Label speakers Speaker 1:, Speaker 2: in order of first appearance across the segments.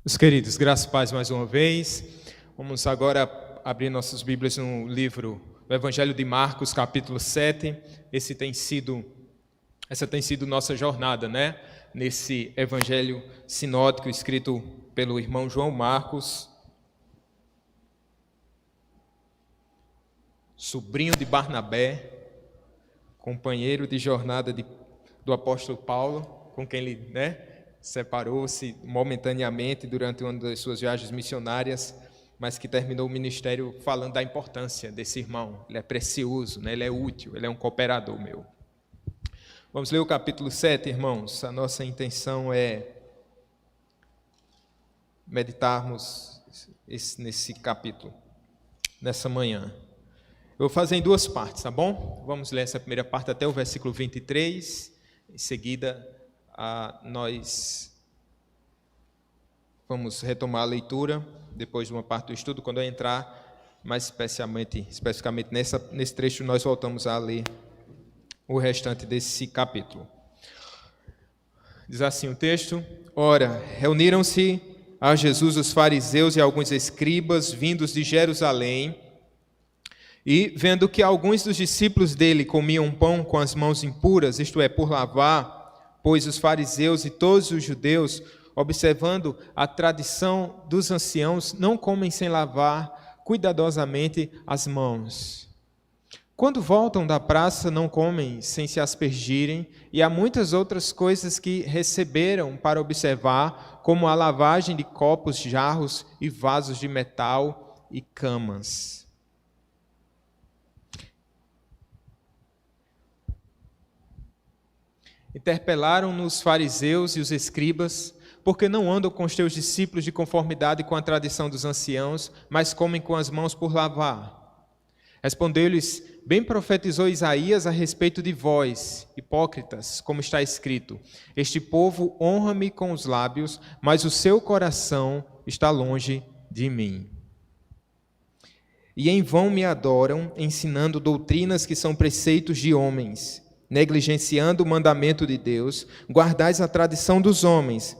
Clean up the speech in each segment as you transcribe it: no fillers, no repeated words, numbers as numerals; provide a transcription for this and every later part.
Speaker 1: Meus queridos, graças e paz mais uma vez. Vamos agora abrir nossas Bíblias no livro do Evangelho de Marcos, capítulo 7. Essa tem sido nossa jornada, né? Nesse Evangelho sinótico escrito pelo irmão João Marcos, sobrinho de Barnabé, companheiro de jornada do apóstolo Paulo, com quem ele, separou-se momentaneamente durante uma das suas viagens missionárias, mas que terminou o ministério falando da importância desse irmão. Ele é precioso, ele é útil, ele é um cooperador meu. Vamos ler o capítulo 7, irmãos. A nossa intenção é meditarmos nesse capítulo, nessa manhã. Eu vou fazer em duas partes, tá bom? Vamos ler essa primeira parte até o versículo 23, em seguida nós vamos retomar a leitura, depois de uma parte do estudo. Quando eu entrar mais especificamente nesse trecho, nós voltamos a ler o restante desse capítulo. Diz assim o texto: Ora, reuniram-se a Jesus os fariseus e alguns escribas vindos de Jerusalém, e, vendo que alguns dos discípulos dele comiam pão com as mãos impuras, isto é, por lavar, pois os fariseus e todos os judeus, observando a tradição dos anciãos, não comem sem lavar cuidadosamente as mãos. Quando voltam da praça, não comem sem se aspergirem, e há muitas outras coisas que receberam para observar, como a lavagem de copos, jarros e vasos de metal e camas. Interpelaram-nos os fariseus e os escribas, porque não andam com os teus discípulos de conformidade com a tradição dos anciãos, mas comem com as mãos por lavar. Respondeu-lhes: Bem profetizou Isaías a respeito de vós, hipócritas, como está escrito: Este povo honra-me com os lábios, mas o seu coração está longe de mim. E em vão me adoram, ensinando doutrinas que são preceitos de homens. Negligenciando o mandamento de Deus, guardais a tradição dos homens.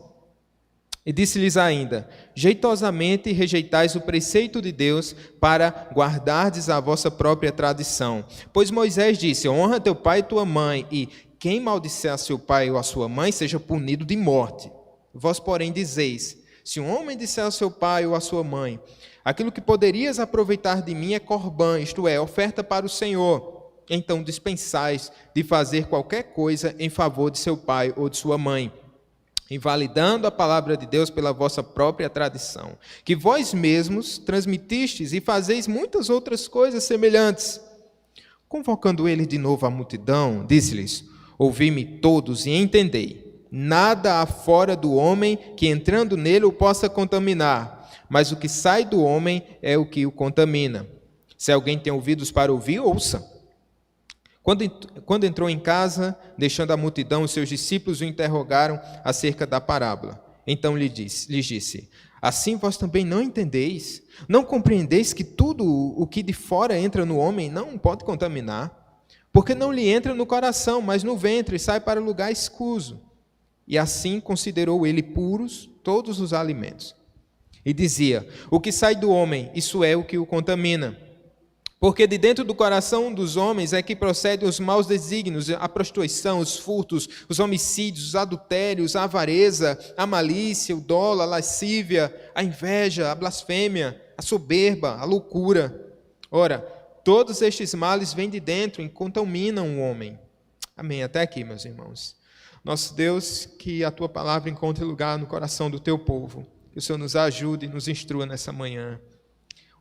Speaker 1: E disse-lhes ainda: Jeitosamente rejeitais o preceito de Deus para guardardes a vossa própria tradição. Pois Moisés disse: Honra teu pai e tua mãe, e quem maldisser a seu pai ou a sua mãe seja punido de morte. Vós, porém, dizeis: Se um homem disser a seu pai ou a sua mãe: Aquilo que poderias aproveitar de mim é corbã, isto é, oferta para o Senhor, então dispensais de fazer qualquer coisa em favor de seu pai ou de sua mãe, invalidando a palavra de Deus pela vossa própria tradição, que vós mesmos transmitistes e fazeis muitas outras coisas semelhantes. Convocando ele de novo a multidão, disse-lhes: Ouvi-me todos e entendei. Nada há fora do homem que entrando nele o possa contaminar, mas o que sai do homem é o que o contamina. Se alguém tem ouvidos para ouvir, ouça. Quando entrou em casa, deixando a multidão, os seus discípulos o interrogaram acerca da parábola. Então lhes disse: Assim vós também não entendeis? Não compreendeis que tudo o que de fora entra no homem não pode contaminar? Porque não lhe entra no coração, mas no ventre, e sai para lugar escuso. E assim considerou ele puros todos os alimentos. E dizia: O que sai do homem, isso é o que o contamina. Porque de dentro do coração dos homens é que procedem os maus desígnios, a prostituição, os furtos, os homicídios, os adultérios, a avareza, a malícia, o dolo, a lascívia, a inveja, a blasfêmia, a soberba, a loucura. Ora, todos estes males vêm de dentro e contaminam o homem. Amém. Até aqui, meus irmãos. Nosso Deus, que a Tua palavra encontre lugar no coração do Teu povo. Que o Senhor nos ajude e nos instrua nessa manhã.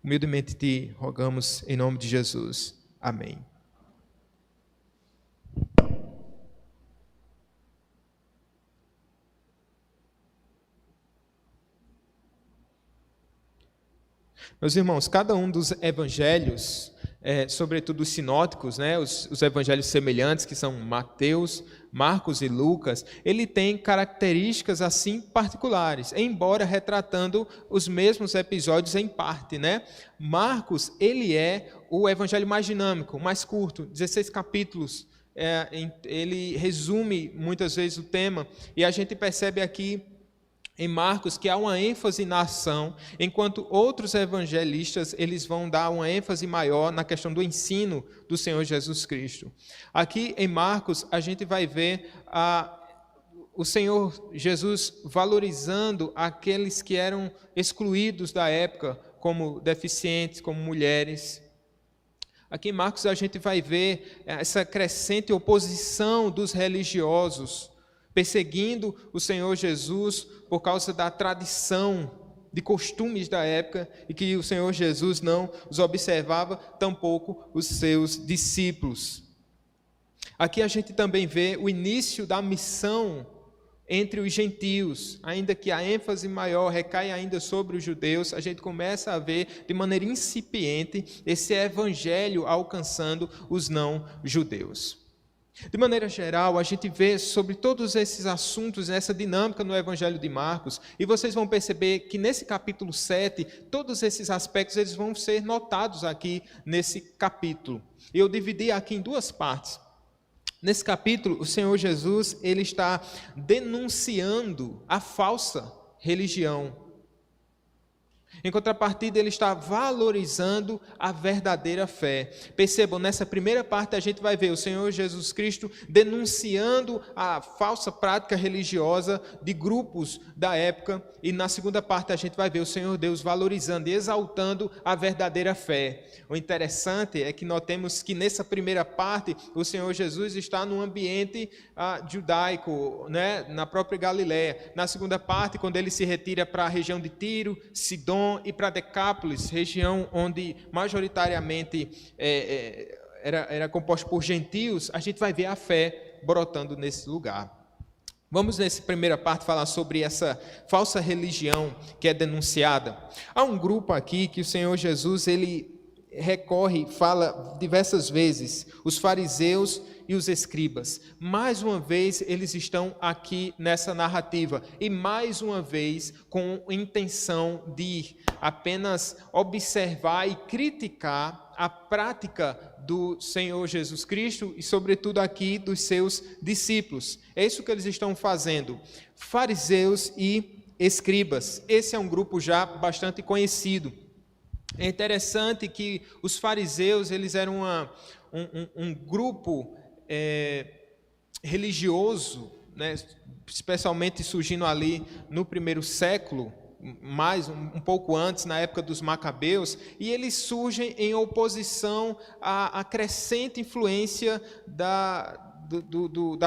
Speaker 1: Humildemente te rogamos em nome de Jesus. Amém. Meus irmãos, cada um dos evangelhos, sobretudo os sinóticos, os evangelhos semelhantes, que são Mateus, Marcos e Lucas, ele tem características assim particulares, embora retratando os mesmos episódios em parte, Marcos, ele é o evangelho mais dinâmico, mais curto, 16 capítulos, ele resume muitas vezes o tema, e a gente percebe aqui em Marcos que há uma ênfase na ação, enquanto outros evangelistas eles vão dar uma ênfase maior na questão do ensino do Senhor Jesus Cristo. Aqui em Marcos a gente vai ver o Senhor Jesus valorizando aqueles que eram excluídos da época, como deficientes, como mulheres. Aqui em Marcos a gente vai ver essa crescente oposição dos religiosos, perseguindo o Senhor Jesus por causa da tradição, de costumes da época, e que o Senhor Jesus não os observava, tampouco os seus discípulos. Aqui a gente também vê o início da missão entre os gentios, ainda que a ênfase maior recai ainda sobre os judeus, a gente começa a ver de maneira incipiente esse evangelho alcançando os não-judeus. De maneira geral, a gente vê sobre todos esses assuntos, essa dinâmica no Evangelho de Marcos, e vocês vão perceber que nesse capítulo 7, todos esses aspectos eles vão ser notados aqui nesse capítulo. Eu dividi aqui em duas partes. Nesse capítulo, o Senhor Jesus ele está denunciando a falsa religião. Em contrapartida, ele está valorizando a verdadeira fé. Percebam, nessa primeira parte a gente vai ver o Senhor Jesus Cristo denunciando a falsa prática religiosa de grupos da época. E na segunda parte a gente vai ver o Senhor Deus valorizando e exaltando a verdadeira fé. O interessante é que notemos que nessa primeira parte o Senhor Jesus está num ambiente judaico, né, na própria Galiléia. Na segunda parte, quando ele se retira para a região de Tiro, Sidom e para Decápolis, região onde majoritariamente era composta por gentios, a gente vai ver a fé brotando nesse lugar. Vamos nessa primeira parte falar sobre essa falsa religião que é denunciada. Há um grupo aqui que o Senhor Jesus ele recorre, fala diversas vezes, os fariseus e os escribas. Mais uma vez eles estão aqui nessa narrativa e mais uma vez com intenção de apenas observar e criticar a prática do Senhor Jesus Cristo e sobretudo aqui dos seus discípulos. É isso que eles estão fazendo. Fariseus e escribas. Esse é um grupo já bastante conhecido. É interessante que os fariseus eles eram um grupo religioso, né, especialmente surgindo ali no primeiro século, mais um pouco antes, na época dos Macabeus, e eles surgem em oposição à crescente influência da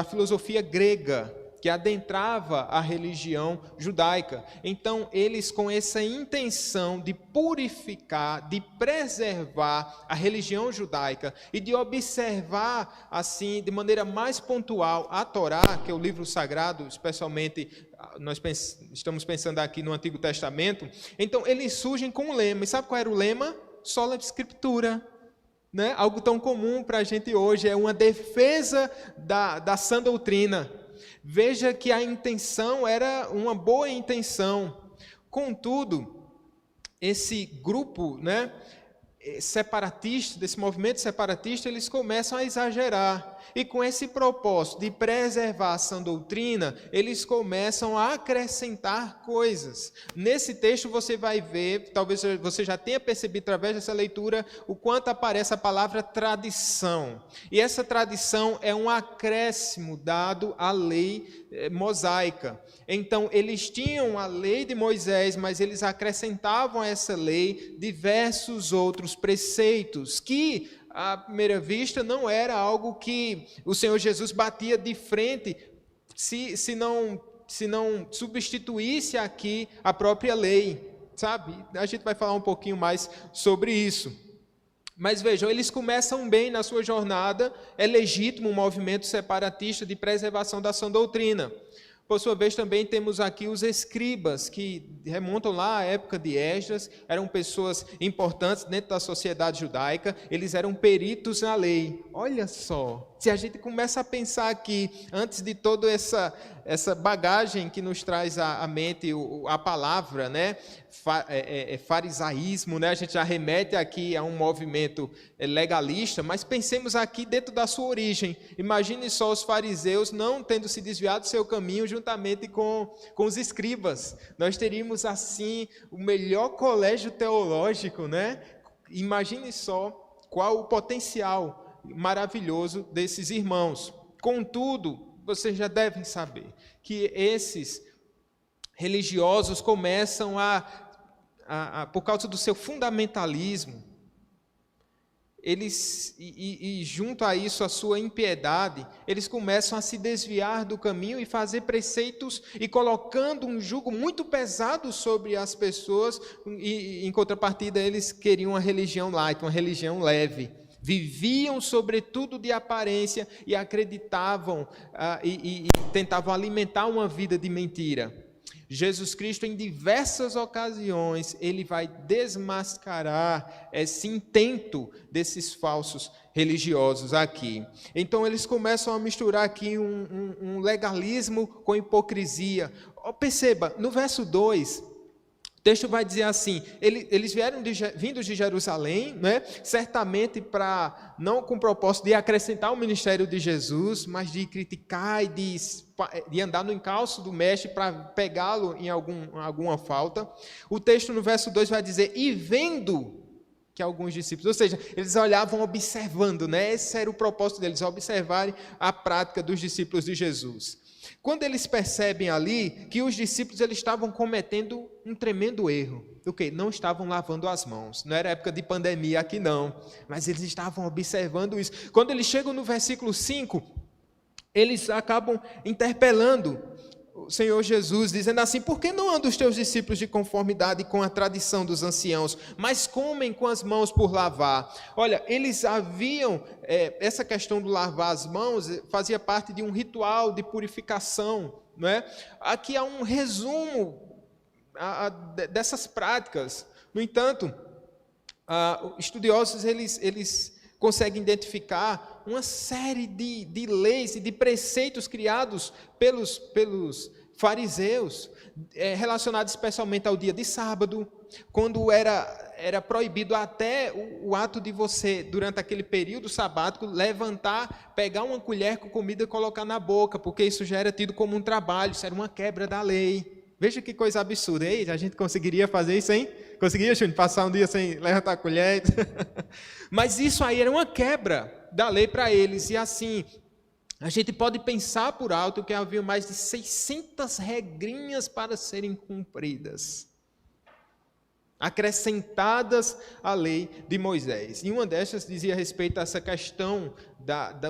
Speaker 1: filosofia grega, que adentrava a religião judaica. Então, eles com essa intenção de purificar, de preservar a religião judaica e de observar, assim, de maneira mais pontual, a Torá, que é o livro sagrado, especialmente, nós estamos pensando aqui no Antigo Testamento. Então, eles surgem com um lema. E sabe qual era o lema? Sola Scriptura. Né? Algo tão comum para a gente hoje, é uma defesa da sã doutrina. Veja que a intenção era uma boa intenção. Contudo, esse grupo, né, separatista, desse movimento separatista, eles começam a exagerar. E com esse propósito de preservar a sã doutrina, eles começam a acrescentar coisas. Nesse texto você vai ver, talvez você já tenha percebido através dessa leitura, o quanto aparece a palavra tradição. E essa tradição é um acréscimo dado à lei mosaica. Então, eles tinham a lei de Moisés, mas eles acrescentavam a essa lei diversos outros preceitos que, à primeira vista, não era algo que o Senhor Jesus batia de frente se não substituísse aqui a própria lei, sabe? A gente vai falar um pouquinho mais sobre isso. Mas vejam, eles começam bem na sua jornada, é legítimo um movimento separatista de preservação da sã doutrina. Por sua vez, também temos aqui os escribas, que remontam lá à época de Esdras, eram pessoas importantes dentro da sociedade judaica, eles eram peritos na lei. Olha só, Se a gente começa a pensar aqui, antes de toda essa bagagem que nos traz à mente a palavra, né? Farisaísmo, né? A gente já remete aqui a um movimento legalista, mas pensemos aqui dentro da sua origem. Imagine só os fariseus não tendo se desviado do seu caminho juntamente com os escribas. Nós teríamos assim o melhor colégio teológico, né? Imagine só qual o potencial maravilhoso desses irmãos. Contudo, vocês já devem saber que esses religiosos começam por causa do seu fundamentalismo, eles, e junto a isso a sua impiedade, eles começam a se desviar do caminho e fazer preceitos e colocando um jugo muito pesado sobre as pessoas, e em contrapartida eles queriam uma religião light, uma religião leve. Viviam sobretudo de aparência e acreditavam e tentavam alimentar uma vida de mentira. Jesus Cristo, em diversas ocasiões, ele vai desmascarar esse intento desses falsos religiosos aqui. Então, eles começam a misturar aqui um legalismo com hipocrisia. Perceba, no verso 2, o texto vai dizer assim, eles vindos de Jerusalém, né, certamente não com o propósito de acrescentar o ministério de Jesus, mas de criticar e de andar no encalço do mestre para pegá-lo em alguma falta. O texto no verso 2 vai dizer, e vendo que alguns discípulos, ou seja, eles olhavam observando, né, esse era o propósito deles, observarem a prática dos discípulos de Jesus. Quando eles percebem ali que os discípulos eles estavam cometendo um tremendo erro, o quê? Não estavam lavando as mãos. Não era época de pandemia aqui não, mas eles estavam observando isso. Quando eles chegam no versículo 5, eles acabam interpelando o Senhor Jesus, dizendo assim, por que não andam os teus discípulos de conformidade com a tradição dos anciãos, mas comem com as mãos por lavar? Olha, eles haviam, essa questão do lavar as mãos, fazia parte de um ritual de purificação, não é? Aqui há um resumo dessas práticas. No entanto, estudiosos, eles conseguem identificar uma série de leis e de preceitos criados pelos fariseus, relacionados especialmente ao dia de sábado, quando era proibido até o ato de você, durante aquele período sabático, levantar, pegar uma colher com comida e colocar na boca, porque isso já era tido como um trabalho, isso era uma quebra da lei. Veja que coisa absurda. Ei, a gente conseguiria fazer isso, hein? Conseguiria, Júnior, passar um dia sem levantar a colher? Mas isso aí era uma quebra da lei para eles. E assim, a gente pode pensar por alto que havia mais de 600 regrinhas para serem cumpridas, acrescentadas à lei de Moisés. E uma dessas dizia respeito a essa questão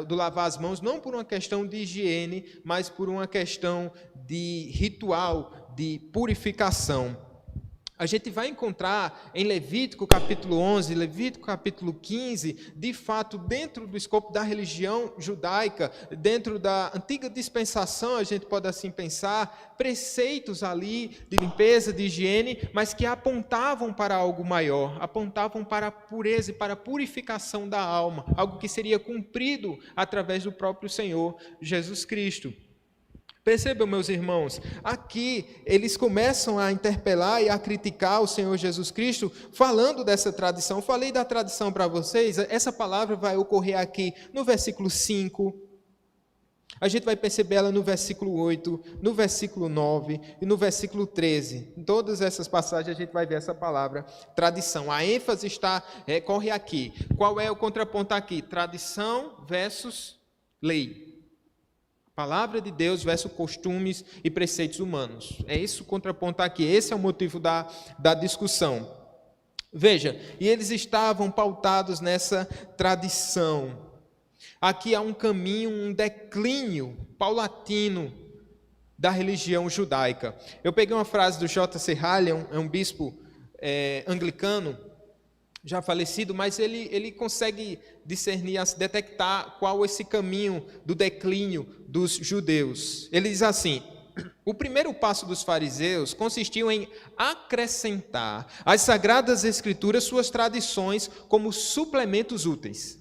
Speaker 1: do lavar as mãos, não por uma questão de higiene, mas por uma questão de ritual, de purificação. A gente vai encontrar em Levítico capítulo 11, Levítico capítulo 15, de fato, dentro do escopo da religião judaica, dentro da antiga dispensação, a gente pode assim pensar, preceitos ali de limpeza, de higiene, mas que apontavam para algo maior, apontavam para a pureza e para a purificação da alma, algo que seria cumprido através do próprio Senhor Jesus Cristo. Percebam, meus irmãos, aqui eles começam a interpelar e a criticar o Senhor Jesus Cristo, falando dessa tradição. Falei da tradição para vocês, essa palavra vai ocorrer aqui no versículo 5, a gente vai perceber ela no versículo 8, no versículo 9 e no versículo 13. Em todas essas passagens a gente vai ver essa palavra tradição. A ênfase corre aqui. Qual é o contraponto aqui? Tradição versus lei. Palavra de Deus versus costumes e preceitos humanos. É isso o contraponto aqui. Esse é o motivo da discussão. Veja, e eles estavam pautados nessa tradição. Aqui há um caminho, um declínio paulatino da religião judaica. Eu peguei uma frase do J.C. Halley, é um bispo anglicano, já falecido, mas ele consegue discernir, detectar qual esse caminho do declínio dos judeus. Ele diz assim: o primeiro passo dos fariseus consistiu em acrescentar às Sagradas Escrituras suas tradições como suplementos úteis.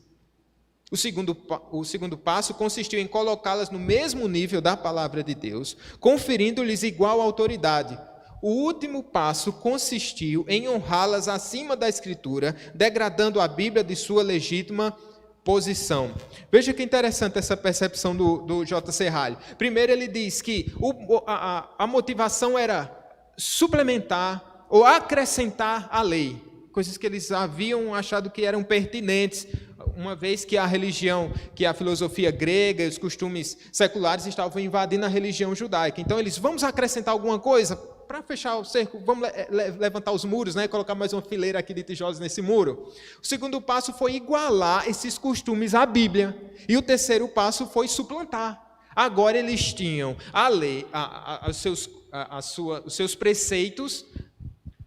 Speaker 1: O segundo passo consistiu em colocá-las no mesmo nível da palavra de Deus, conferindo-lhes igual autoridade. O último passo consistiu em honrá-las acima da Escritura, degradando a Bíblia de sua legítima posição. Veja que interessante essa percepção do J. Serralho. Primeiro ele diz que a motivação era suplementar ou acrescentar a lei, coisas que eles haviam achado que eram pertinentes, uma vez que a religião, que a filosofia grega e os costumes seculares estavam invadindo a religião judaica. Então eles, vamos acrescentar alguma coisa para fechar o cerco, vamos levantar os muros, né, colocar mais uma fileira aqui de tijolos nesse muro. O segundo passo foi igualar esses costumes à Bíblia. E o terceiro passo foi suplantar. Agora eles tinham a lei, os seus preceitos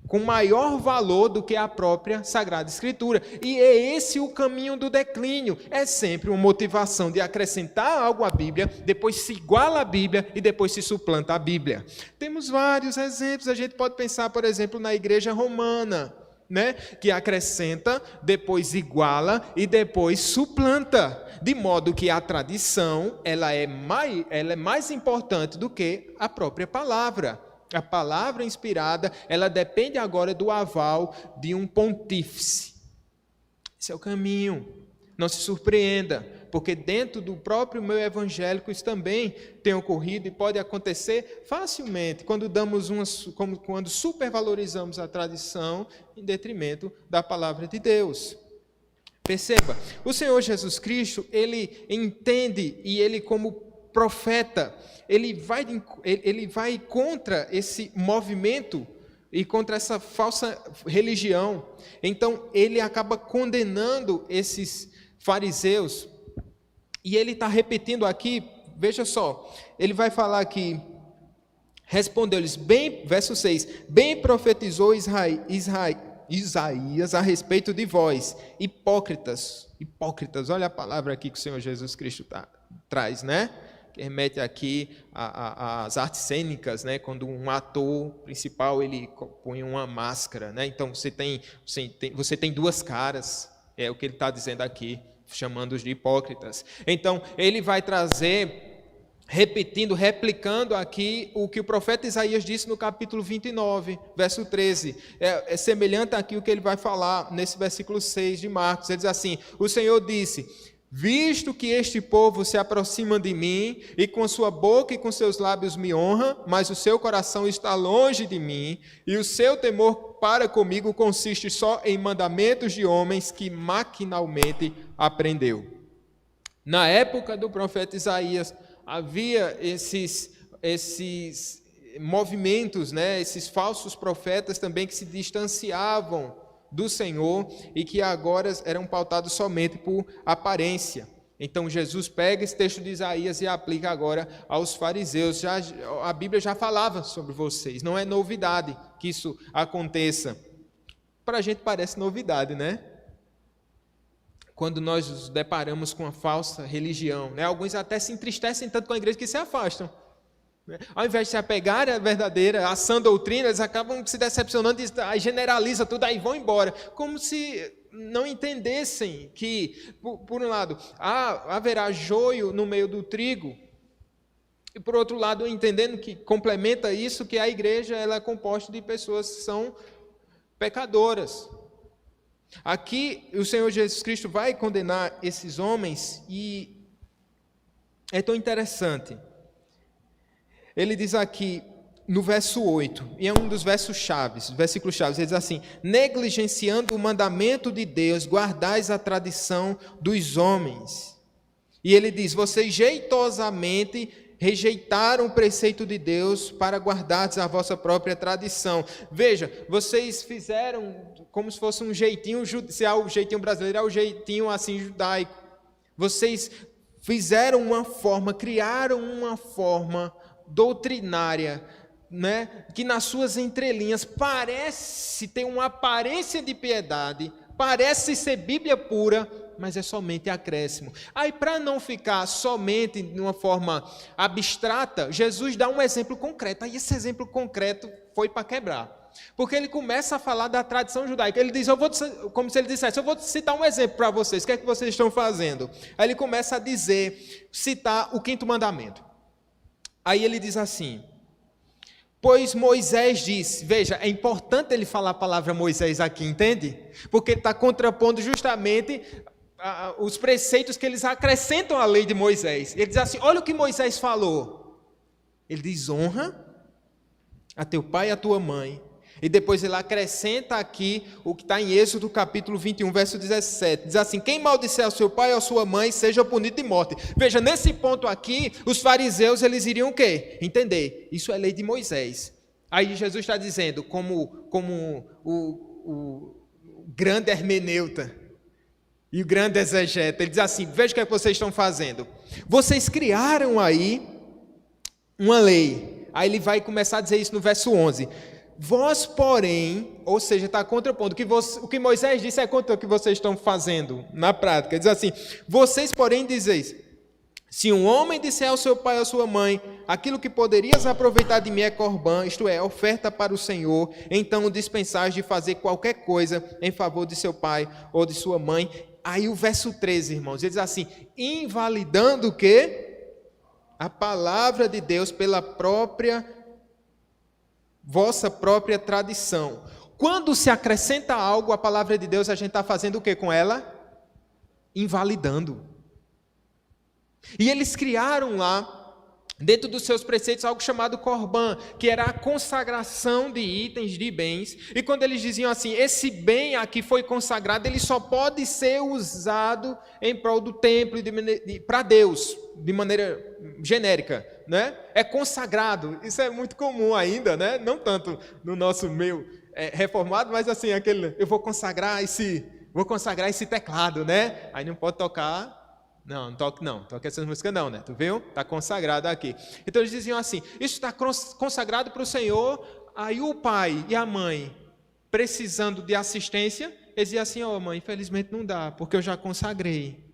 Speaker 1: com maior valor do que a própria Sagrada Escritura. E é esse o caminho do declínio. É sempre uma motivação de acrescentar algo à Bíblia, depois se iguala à Bíblia e depois se suplanta a Bíblia. Temos vários exemplos. A gente pode pensar, por exemplo, na Igreja Romana, né? Que acrescenta, depois iguala e depois suplanta. De modo que a tradição ela é mais importante do que a própria palavra. A palavra inspirada, ela depende agora do aval de um pontífice. Esse é o caminho. Não se surpreenda, porque dentro do próprio meio evangélico isso também tem ocorrido e pode acontecer facilmente quando supervalorizamos a tradição em detrimento da palavra de Deus. Perceba, o Senhor Jesus Cristo, ele entende e ele como profeta, ele vai contra esse movimento e contra essa falsa religião. Então, ele acaba condenando esses fariseus. E ele está repetindo aqui, veja só, ele vai falar aqui, respondeu-lhes, verso 6, bem profetizou Isaías a respeito de vós, hipócritas, olha a palavra aqui que o Senhor Jesus Cristo traz, né? Que remete aqui às artes cênicas, né? Quando um ator principal ele põe uma máscara, né? Então você tem duas caras, é o que ele está dizendo aqui, chamando-os de hipócritas. Então ele vai trazer, replicando aqui o que o profeta Isaías disse no capítulo 29, verso 13. É semelhante aqui o que ele vai falar nesse versículo 6 de Marcos. Ele diz assim: o Senhor disse: visto que este povo se aproxima de mim, e com sua boca e com seus lábios me honra, mas o seu coração está longe de mim, e o seu temor para comigo consiste só em mandamentos de homens que maquinalmente aprendeu. Na época do profeta Isaías, havia esses movimentos, né, esses falsos profetas também que se distanciavam do Senhor e que agora eram pautados somente por aparência. Então Jesus pega esse texto de Isaías e aplica agora aos fariseus. A Bíblia já falava sobre vocês, não é novidade que isso aconteça. Para a gente parece novidade, né? Quando nós nos deparamos com a falsa religião, né? Alguns até se entristecem tanto com a igreja que se afastam. Ao invés de se apegarem à verdadeira, à sã doutrina, eles acabam se decepcionando e generaliza tudo, aí vão embora. Como se não entendessem que, por um lado, haverá joio no meio do trigo, e por outro lado, entendendo que complementa isso, que a igreja ela é composta de pessoas que são pecadoras. Aqui, o Senhor Jesus Cristo vai condenar esses homens e é tão interessante. Ele diz aqui, no verso 8, e é um dos versículos chaves, ele diz assim: negligenciando o mandamento de Deus, guardais a tradição dos homens. E ele diz: vocês jeitosamente rejeitaram o preceito de Deus para guardardes a vossa própria tradição. Veja, vocês fizeram como se fosse um jeitinho, se é o jeitinho brasileiro, é o jeitinho assim judaico. Vocês fizeram uma forma, criaram uma forma doutrinária, né, que nas suas entrelinhas parece ter uma aparência de piedade, parece ser Bíblia pura, mas é somente acréscimo. Aí, para não ficar somente de uma forma abstrata, Jesus dá um exemplo concreto. Aí esse exemplo concreto foi para quebrar. Porque ele começa a falar da tradição judaica. Ele diz, como se ele dissesse, eu vou citar um exemplo para vocês, o que é que vocês estão fazendo? Aí ele começa a citar o 5º mandamento. Aí ele diz assim, pois Moisés disse, veja, é importante ele falar a palavra Moisés aqui, entende? Porque ele está contrapondo justamente os preceitos que eles acrescentam à lei de Moisés. Ele diz assim, olha o que Moisés falou. Ele diz, honra a teu pai e a tua mãe. E depois ele acrescenta aqui o que está em Êxodo capítulo 21, verso 17. Diz assim, quem maldisser ao seu pai ou à sua mãe, seja punido de morte. Veja, nesse ponto aqui, os fariseus, eles iriam o quê? Entender, isso é lei de Moisés. Aí Jesus está dizendo, como o grande hermeneuta e o grande exegeta, ele diz assim, veja o que é que vocês estão fazendo. Vocês criaram aí uma lei. Aí ele vai começar a dizer isso no verso 11. Vós, porém, ou seja, está contrapondo, o que Moisés disse é contra o que vocês estão fazendo na prática. Diz assim, vocês, porém, dizeis, se um homem disser ao seu pai ou à sua mãe, aquilo que poderias aproveitar de mim é corbã, isto é, oferta para o Senhor, então o dispensais de fazer qualquer coisa em favor de seu pai ou de sua mãe. Aí o verso 13, irmãos, ele diz assim, invalidando o quê? A palavra de Deus pela vossa própria tradição. Quando se acrescenta algo à palavra de Deus, a gente está fazendo o que com ela? Invalidando. E eles criaram lá, dentro dos seus preceitos, algo chamado Corban, que era a consagração de itens, de bens. E quando eles diziam assim, esse bem aqui foi consagrado, ele só pode ser usado em prol do templo para Deus, de maneira genérica, né? É consagrado. Isso é muito comum ainda, né? Não tanto no nosso meio reformado, mas assim, eu vou consagrar esse teclado, né? Aí não pode tocar. Não toque essas músicas não, né? Tu viu? Está consagrado aqui. Então eles diziam assim, isso está consagrado para o Senhor, aí o pai e a mãe, precisando de assistência, eles diziam assim, mãe, infelizmente não dá, porque eu já consagrei.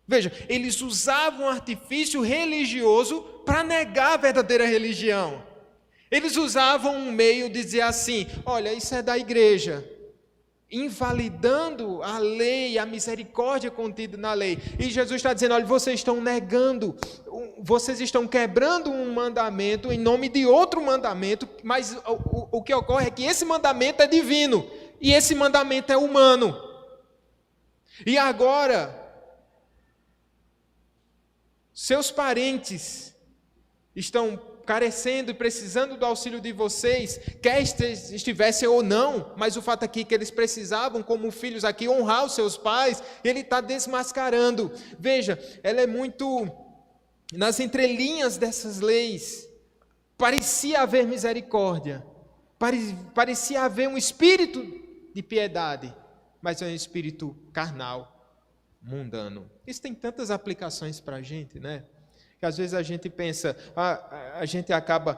Speaker 1: Veja, eles usavam um artifício religioso para negar a verdadeira religião. Eles usavam um meio de dizer assim, olha, isso é da igreja, invalidando a lei, a misericórdia contida na lei. E Jesus está dizendo, olha, vocês estão negando, vocês estão quebrando um mandamento em nome de outro mandamento, mas o que ocorre é que esse mandamento é divino, e esse mandamento é humano. E agora, seus parentes estão carecendo e precisando do auxílio de vocês, quer estivessem ou não, mas o fato aqui é que eles precisavam, como filhos aqui, honrar os seus pais, ele está desmascarando. Veja, ela é muito, nas entrelinhas dessas leis, parecia haver misericórdia, parecia haver um espírito de piedade, mas é um espírito carnal, mundano. Isso tem tantas aplicações para a gente, né? Que às vezes a gente pensa, a gente acaba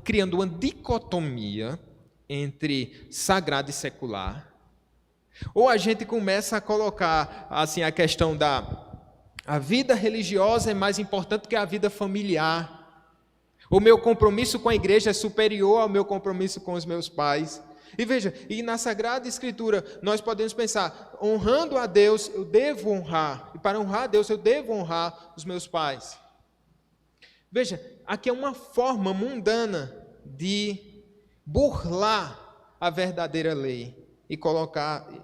Speaker 1: criando uma dicotomia entre sagrado e secular, ou a gente começa a colocar assim a questão a vida religiosa é mais importante que a vida familiar. O meu compromisso com a igreja é superior ao meu compromisso com os meus pais. E veja, e na Sagrada Escritura nós podemos pensar, honrando a Deus eu devo honrar, e para honrar a Deus eu devo honrar os meus pais. Veja, aqui é uma forma mundana de burlar a verdadeira lei e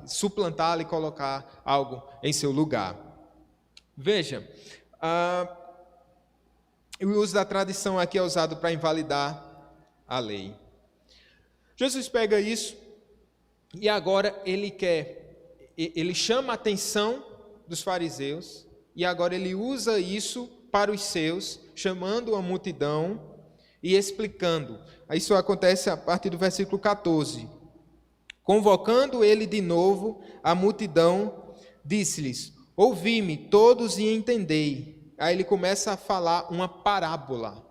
Speaker 1: suplantá-la e colocar algo em seu lugar. Veja, o uso da tradição aqui é usado para invalidar a lei. Jesus pega isso e agora ele chama a atenção dos fariseus e agora ele usa isso para os seus, chamando a multidão e explicando. Isso acontece a partir do versículo 14. Convocando ele de novo a multidão, disse-lhes, ouvi-me todos e entendei. Aí ele começa a falar uma parábola.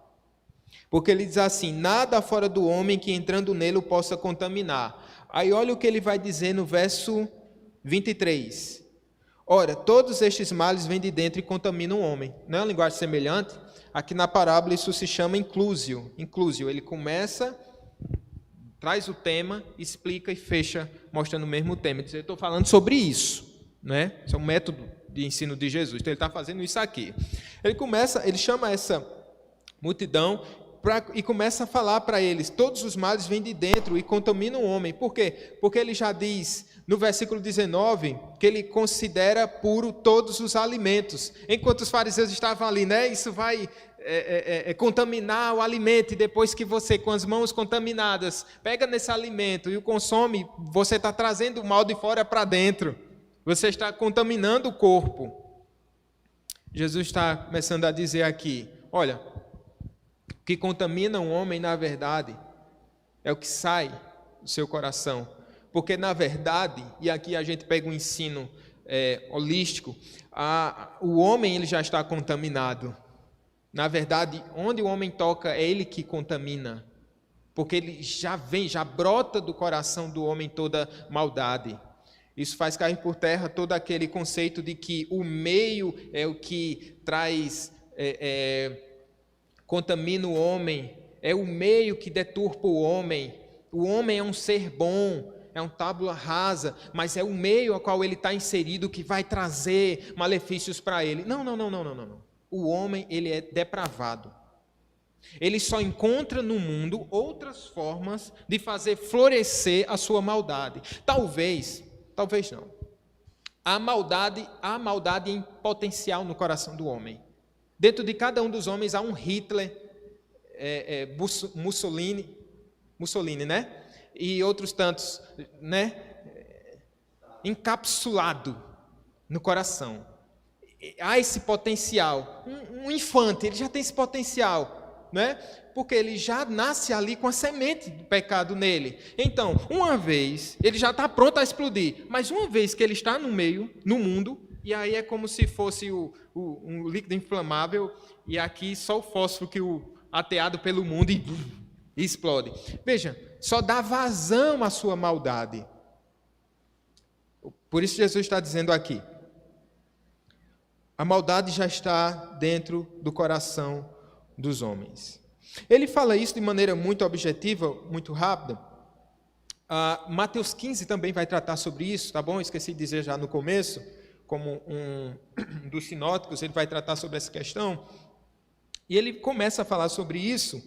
Speaker 1: Porque ele diz assim, nada fora do homem que entrando nele o possa contaminar. Aí olha o que ele vai dizer no verso 23. Ora, todos estes males vêm de dentro e contaminam o homem. Não é uma linguagem semelhante? Aqui na parábola isso se chama inclusio. Ele começa traz o tema, explica e fecha, mostrando o mesmo tema. Eu estou falando sobre isso, né? Isso é um método de ensino de Jesus. Então, ele está fazendo isso aqui. Ele chama essa multidão e começa a falar para eles: todos os males vêm de dentro e contaminam o homem. Por quê? Porque ele já diz no versículo 19 que ele considera puro todos os alimentos. Enquanto os fariseus estavam ali, né? Isso vai contaminar o alimento, e depois que você, com as mãos contaminadas, pega nesse alimento e o consome, você está trazendo o mal de fora para dentro. Você está contaminando o corpo. Jesus está começando a dizer aqui: olha, o que contamina um homem, na verdade, é o que sai do seu coração. Porque, na verdade, e aqui a gente pega um ensino holístico, o homem ele já está contaminado. Na verdade, onde o homem toca, é ele que contamina. Porque ele já brota do coração do homem toda maldade. Isso faz cair por terra todo aquele conceito de que o meio é o que traz, contamina o homem, é o meio que deturpa o homem. O homem é um ser bom, é um tábula rasa, mas é o meio ao qual ele está inserido que vai trazer malefícios para ele. Não. O homem, ele é depravado. Ele só encontra no mundo outras formas de fazer florescer a sua maldade. Talvez não. Há maldade em potencial no coração do homem. Dentro de cada um dos homens há um Hitler, Mussolini, né? E outros tantos, né? Encapsulado no coração. Há esse potencial. Um infante, ele já tem esse potencial, né? Porque ele já nasce ali com a semente do pecado nele. Então, uma vez, ele já está pronto a explodir, mas uma vez que ele está no meio, no mundo, e aí é como se fosse um líquido inflamável, e aqui só o fósforo que ateado pelo mundo e explode. Veja, só dá vazão à sua maldade. Por isso Jesus está dizendo aqui: a maldade já está dentro do coração dos homens. Ele fala isso de maneira muito objetiva, muito rápida. Mateus 15 também vai tratar sobre isso, tá bom? Esqueci de dizer já no começo, como um dos sinóticos, ele vai tratar sobre essa questão. E ele começa a falar sobre isso.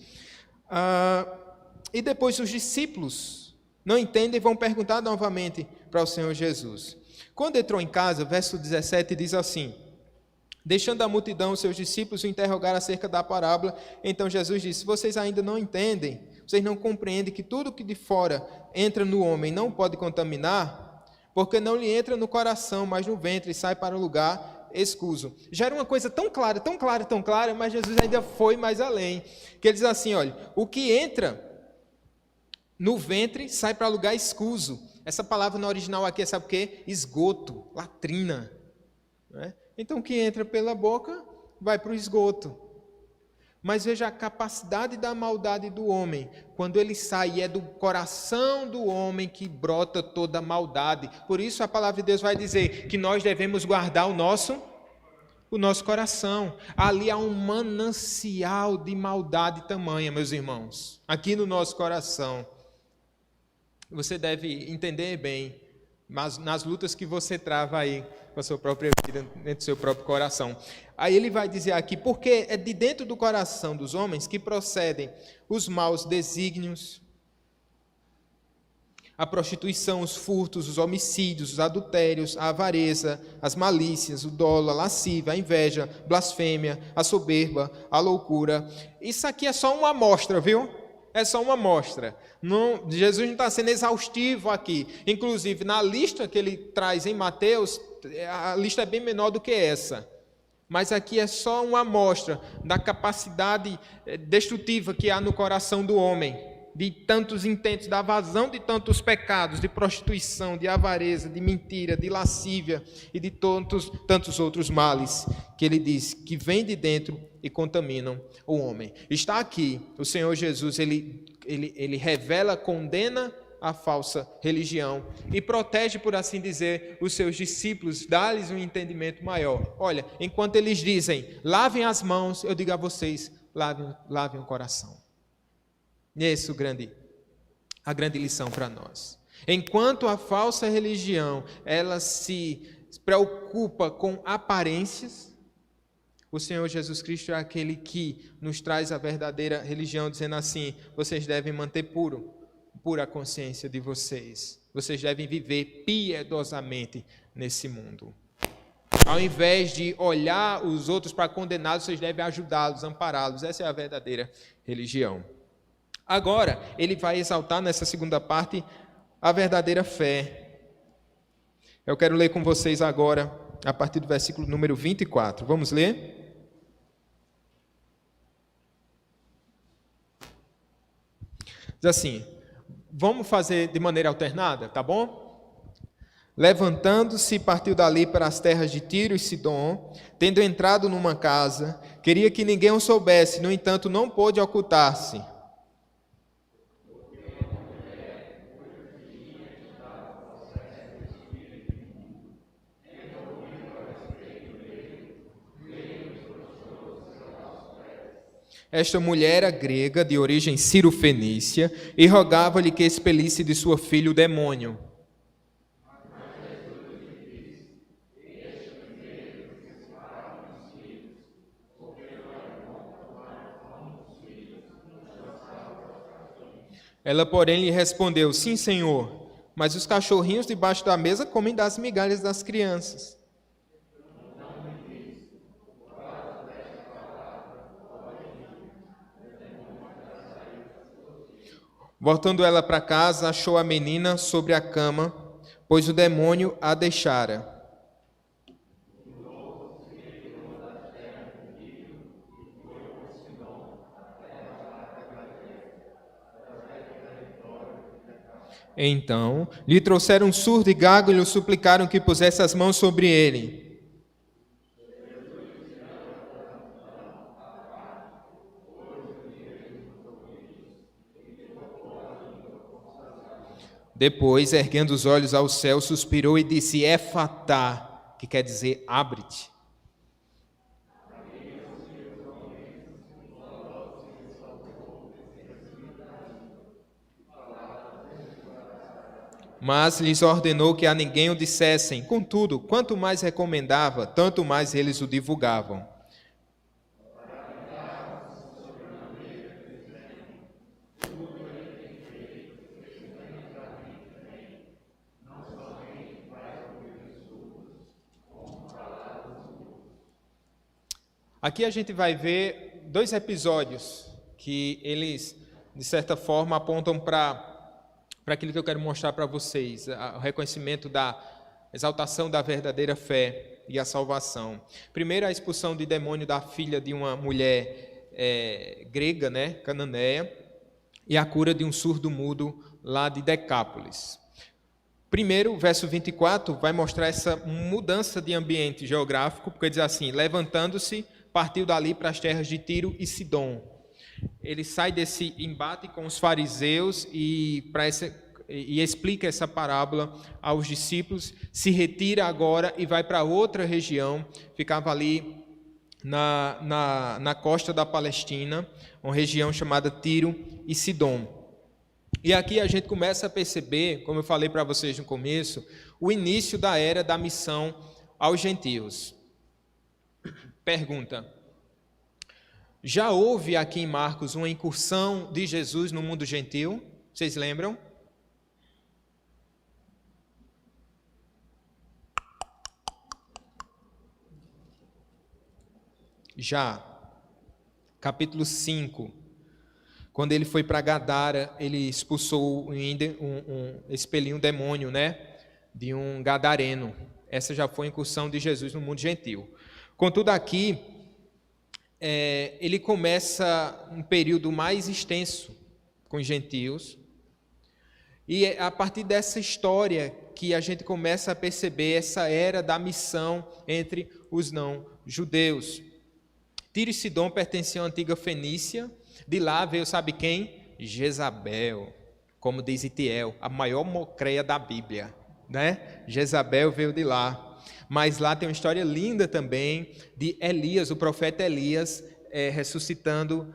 Speaker 1: E depois os discípulos não entendem e vão perguntar novamente para o Senhor Jesus. Quando entrou em casa, verso 17 diz assim: deixando a multidão, seus discípulos o interrogaram acerca da parábola. Então Jesus disse: vocês ainda não entendem? Vocês não compreendem que tudo que de fora entra no homem não pode contaminar? Porque não lhe entra no coração, mas no ventre, e sai para o lugar escuso. Já era uma coisa tão clara, mas Jesus ainda foi mais além. Que ele diz assim: olha, o que entra no ventre sai para lugar escuso. Essa palavra no original aqui é, sabe o quê? Esgoto, latrina, não é? Então, o que entra pela boca vai para o esgoto. Mas veja a capacidade da maldade do homem. Quando ele sai, é do coração do homem que brota toda a maldade. Por isso a palavra de Deus vai dizer que nós devemos guardar o nosso coração. Ali há um manancial de maldade tamanha, meus irmãos. Aqui no nosso coração. Você deve entender bem, mas nas lutas que você trava aí com a sua própria vida, dentro do seu próprio coração. Aí ele vai dizer aqui: porque é de dentro do coração dos homens que procedem os maus desígnios, a prostituição, os furtos, os homicídios, os adultérios, a avareza, as malícias, o dolo, a lascívia, a inveja, blasfêmia, a soberba, a loucura. Isso aqui é só uma amostra, viu? É só uma amostra. Jesus não está sendo exaustivo aqui. Inclusive, na lista que ele traz em Mateus, a lista é bem menor do que essa. Mas aqui é só uma amostra da capacidade destrutiva que há no coração do homem, de tantos intentos, da vazão de tantos pecados, de prostituição, de avareza, de mentira, de lascívia e de tantos outros males, que ele diz que vêm de dentro e contaminam o homem. Está aqui, o Senhor Jesus, ele revela, condena a falsa religião e protege, por assim dizer, os seus discípulos, dá-lhes um entendimento maior. Olha, enquanto eles dizem, lavem as mãos, eu digo a vocês, lavem o coração. E esse é o grande a grande lição para nós. Enquanto a falsa religião, ela se preocupa com aparências, o Senhor Jesus Cristo é aquele que nos traz a verdadeira religião, dizendo assim: vocês devem manter pura a consciência de vocês. Vocês devem viver piedosamente nesse mundo. Ao invés de olhar os outros para condená-los, vocês devem ajudá-los, ampará-los. Essa é a verdadeira religião. Agora, ele vai exaltar nessa segunda parte a verdadeira fé. Eu quero ler com vocês agora, a partir do versículo número 24. Vamos ler? Diz assim: vamos fazer de maneira alternada, tá bom? Levantando-se, partiu dali para as terras de Tiro e Sidom, tendo entrado numa casa, queria que ninguém o soubesse, no entanto, não pôde ocultar-se. Esta mulher era grega, de origem cirofenícia, e rogava-lhe que expelisse de sua filha o demônio. Ela, porém, lhe respondeu: sim, Senhor, mas os cachorrinhos debaixo da mesa comem das migalhas das crianças. Voltando ela para casa, achou a menina sobre a cama, pois o demônio a deixara. Então, lhe trouxeram um surdo e gago e lhe suplicaram que pusesse as mãos sobre ele. Depois, erguendo os olhos ao céu, suspirou e disse: Efatá, que quer dizer abre-te. Mas lhes ordenou que a ninguém o dissessem. Contudo, quanto mais recomendava, tanto mais eles o divulgavam. Aqui a gente vai ver dois episódios que eles, de certa forma, apontam para aquilo que eu quero mostrar para vocês, o reconhecimento da exaltação da verdadeira fé e a salvação. Primeiro, a expulsão de demônio da filha de uma mulher grega, né, cananeia, e a cura de um surdo-mudo lá de Decápolis. Primeiro, o verso 24 vai mostrar essa mudança de ambiente geográfico, porque diz assim: levantando-se, partiu dali para as terras de Tiro e Sidom. Ele sai desse embate com os fariseus e explica essa parábola aos discípulos, se retira agora e vai para outra região, ficava ali na costa da Palestina, uma região chamada Tiro e Sidom. E aqui a gente começa a perceber, como eu falei para vocês no começo, o início da era da missão aos gentios. Pergunta: já houve aqui em Marcos uma incursão de Jesus no mundo gentil? Vocês lembram? Já. Capítulo 5. Quando ele foi para Gadara, ele expulsou expeliu um demônio, né, de um gadareno. Essa já foi a incursão de Jesus no mundo gentil. Contudo, aqui, ele começa um período mais extenso com os gentios, e é a partir dessa história que a gente começa a perceber essa era da missão entre os não-judeus. Tiro e Sidom pertenciam à antiga Fenícia, de lá veio, sabe quem? Jezabel, como diz Itiel, a maior mocreia da Bíblia, né? Jezabel veio de lá. Mas lá tem uma história linda também de Elias, o profeta Elias, ressuscitando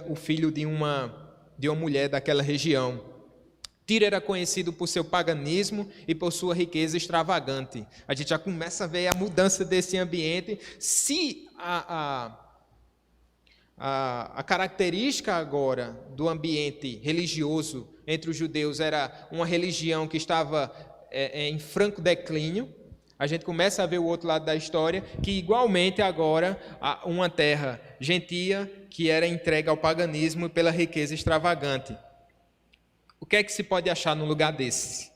Speaker 1: o filho de uma de uma mulher daquela região. Tiro era conhecido por seu paganismo e por sua riqueza extravagante. A gente já começa a ver a mudança desse ambiente. Se a característica agora do ambiente religioso entre os judeus era uma religião que estava em franco declínio, a gente começa a ver o outro lado da história, que igualmente agora uma terra gentia que era entregue ao paganismo pela riqueza extravagante. O que é que se pode achar no lugar desse?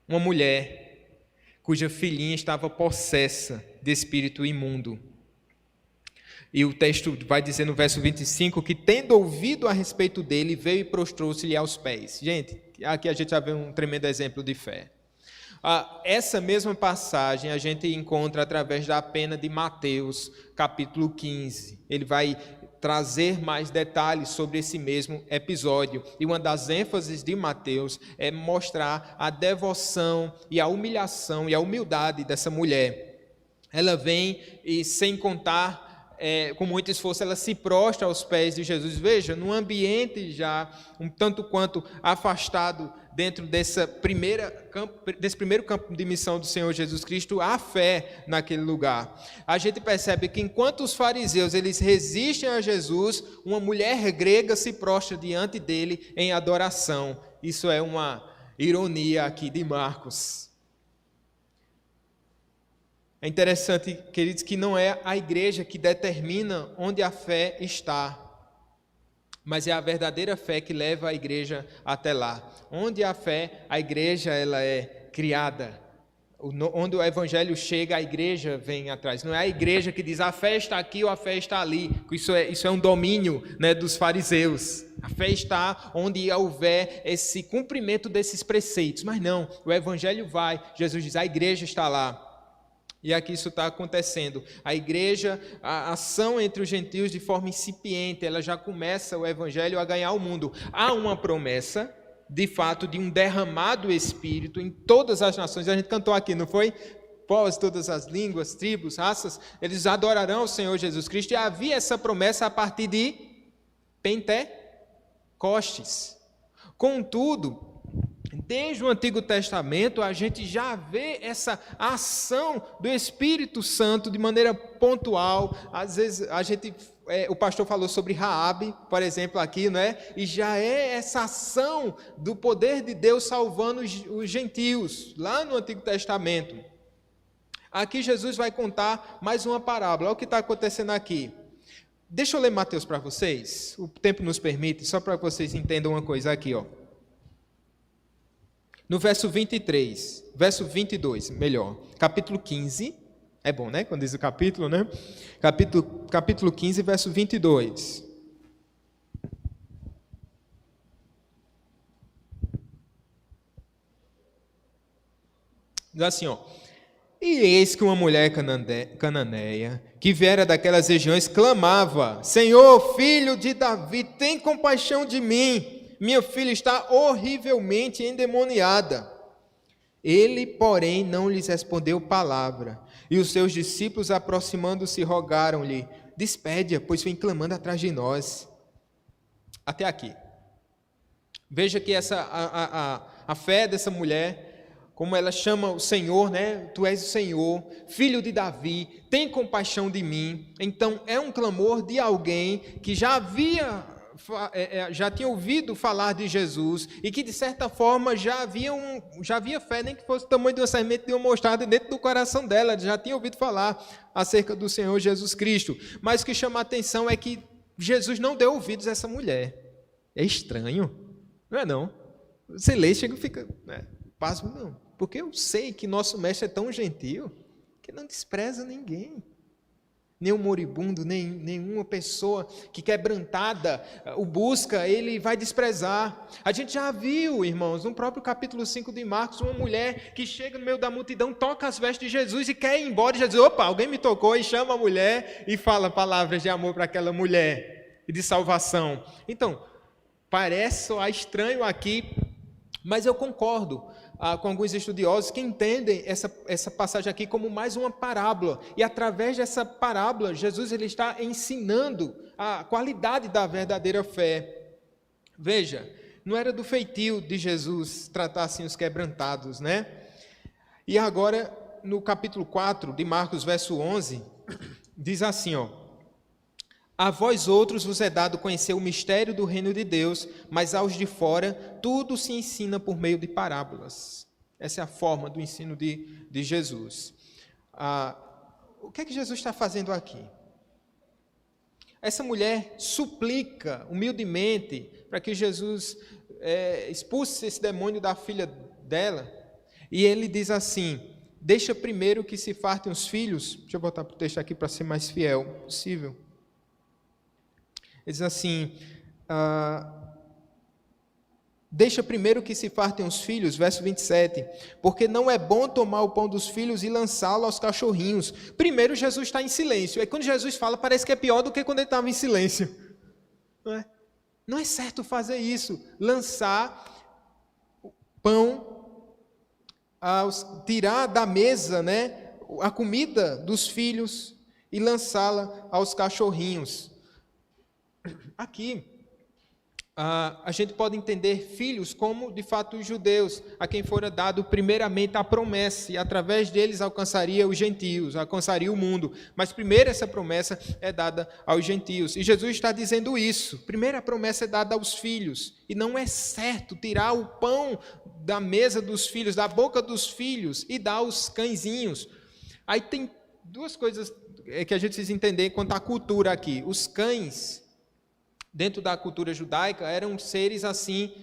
Speaker 1: Uma mulher cuja filhinha estava possessa de espírito imundo. E o texto vai dizer no verso 25 que, tendo ouvido a respeito dele, veio e prostrou-se-lhe aos pés. Gente, aqui a gente já vê um tremendo exemplo de fé. Essa mesma passagem a gente encontra através da pena de Mateus, capítulo 15. Ele vai trazer mais detalhes sobre esse mesmo episódio. E uma das ênfases de Mateus é mostrar a devoção e a humilhação e a humildade dessa mulher. Ela vem e, sem contar, com muito esforço, ela se prostra aos pés de Jesus. Veja, num ambiente já um tanto quanto afastado dentro desse primeiro campo de missão do Senhor Jesus Cristo, há fé naquele lugar. A gente percebe que enquanto os fariseus eles resistem a Jesus, uma mulher grega se prostra diante dele em adoração. Isso é uma ironia aqui de Marcos. É interessante, queridos, que não é a igreja que determina onde a fé está, mas é a verdadeira fé que leva a igreja até lá. Onde há fé, a igreja ela é criada. Onde o evangelho chega, a igreja vem atrás. Não é a igreja que diz a fé está aqui ou a fé está ali. Isso é um domínio, né, dos fariseus. A fé está onde houver esse cumprimento desses preceitos. Mas não, o evangelho vai. Jesus diz, a igreja está lá. E aqui isso está acontecendo. A igreja, a ação entre os gentios de forma incipiente, ela já começa o evangelho a ganhar o mundo. Há uma promessa, de fato, de um derramado Espírito em todas as nações. A gente cantou aqui, não foi? Povos, todas as línguas, tribos, raças, eles adorarão o Senhor Jesus Cristo. E havia essa promessa a partir de Pentecostes. Contudo, desde o Antigo Testamento, a gente já vê essa ação do Espírito Santo de maneira pontual. Às vezes, o pastor falou sobre Raabe, por exemplo, aqui, não é? E já é essa ação do poder de Deus salvando os gentios, lá no Antigo Testamento. Aqui Jesus vai contar mais uma parábola. Olha o que está acontecendo aqui. Deixa eu ler Mateus para vocês. O tempo nos permite, só para que vocês entendam uma coisa aqui, ó. No verso 23, verso 22, melhor, capítulo 15, é bom, né, quando diz o capítulo, né? Capítulo 15, verso 22. Diz assim, ó. E eis que uma mulher cananeia, que viera daquelas regiões, clamava, Senhor, filho de Davi, tem compaixão de mim. Minha filha está horrivelmente endemoniada. Ele, porém, não lhes respondeu palavra. E os seus discípulos, aproximando-se, rogaram-lhe, despede-a, pois vem clamando atrás de nós. Até aqui. Veja que a fé dessa mulher, como ela chama o Senhor, né? Tu és o Senhor, filho de Davi, tem compaixão de mim. Então, é um clamor de alguém que já tinha ouvido falar de Jesus e que, de certa forma, já havia fé, nem que fosse o tamanho de uma semente de uma mostarda dentro do coração dela, já tinha ouvido falar acerca do Senhor Jesus Cristo. Mas o que chama a atenção é que Jesus não deu ouvidos a essa mulher. É estranho, não é não? Você lê e chega e fica, pasmo não, porque eu sei que nosso mestre é tão gentil que não despreza ninguém. Nem um moribundo, nenhuma pessoa que quebrantada o busca, ele vai desprezar. A gente já viu, irmãos, no próprio capítulo 5 de Marcos, uma mulher que chega no meio da multidão, toca as vestes de Jesus e quer ir embora. E Jesus, opa, alguém me tocou, e chama a mulher e fala palavras de amor para aquela mulher e de salvação. Então, parece soar estranho aqui, mas eu concordo com alguns estudiosos que entendem essa passagem aqui como mais uma parábola. E através dessa parábola, Jesus ele está ensinando a qualidade da verdadeira fé. Veja, não era do feitio de Jesus tratar assim os quebrantados, né? E agora, no capítulo 4 de Marcos, verso 11, diz assim, ó: a vós outros vos é dado conhecer o mistério do reino de Deus, mas aos de fora tudo se ensina por meio de parábolas. Essa é a forma do ensino de Jesus. O que é que Jesus está fazendo aqui? Essa mulher suplica humildemente para que Jesus expulse esse demônio da filha dela. E ele diz assim: deixa primeiro que se fartem os filhos. Deixa eu botar o texto aqui para ser mais fiel possível. Ele diz assim: deixa primeiro que se fartem os filhos, verso 27, porque não é bom tomar o pão dos filhos e lançá-lo aos cachorrinhos. Primeiro Jesus está em silêncio, aí quando Jesus fala parece que é pior do que quando ele estava em silêncio. Não é certo fazer isso, lançar o pão, tirar da mesa, né, a comida dos filhos e lançá-la aos cachorrinhos. Aqui, a gente pode entender filhos como, de fato, os judeus, a quem fora dado primeiramente a promessa, e através deles alcançaria os gentios, alcançaria o mundo. Mas primeiro essa promessa é dada aos gentios. E Jesus está dizendo isso. Primeiro a promessa é dada aos filhos. E não é certo tirar o pão da mesa dos filhos, da boca dos filhos, e dar aos cãezinhos. Aí tem duas coisas que a gente precisa entender quanto à cultura aqui. Os cães, dentro da cultura judaica, eram seres assim,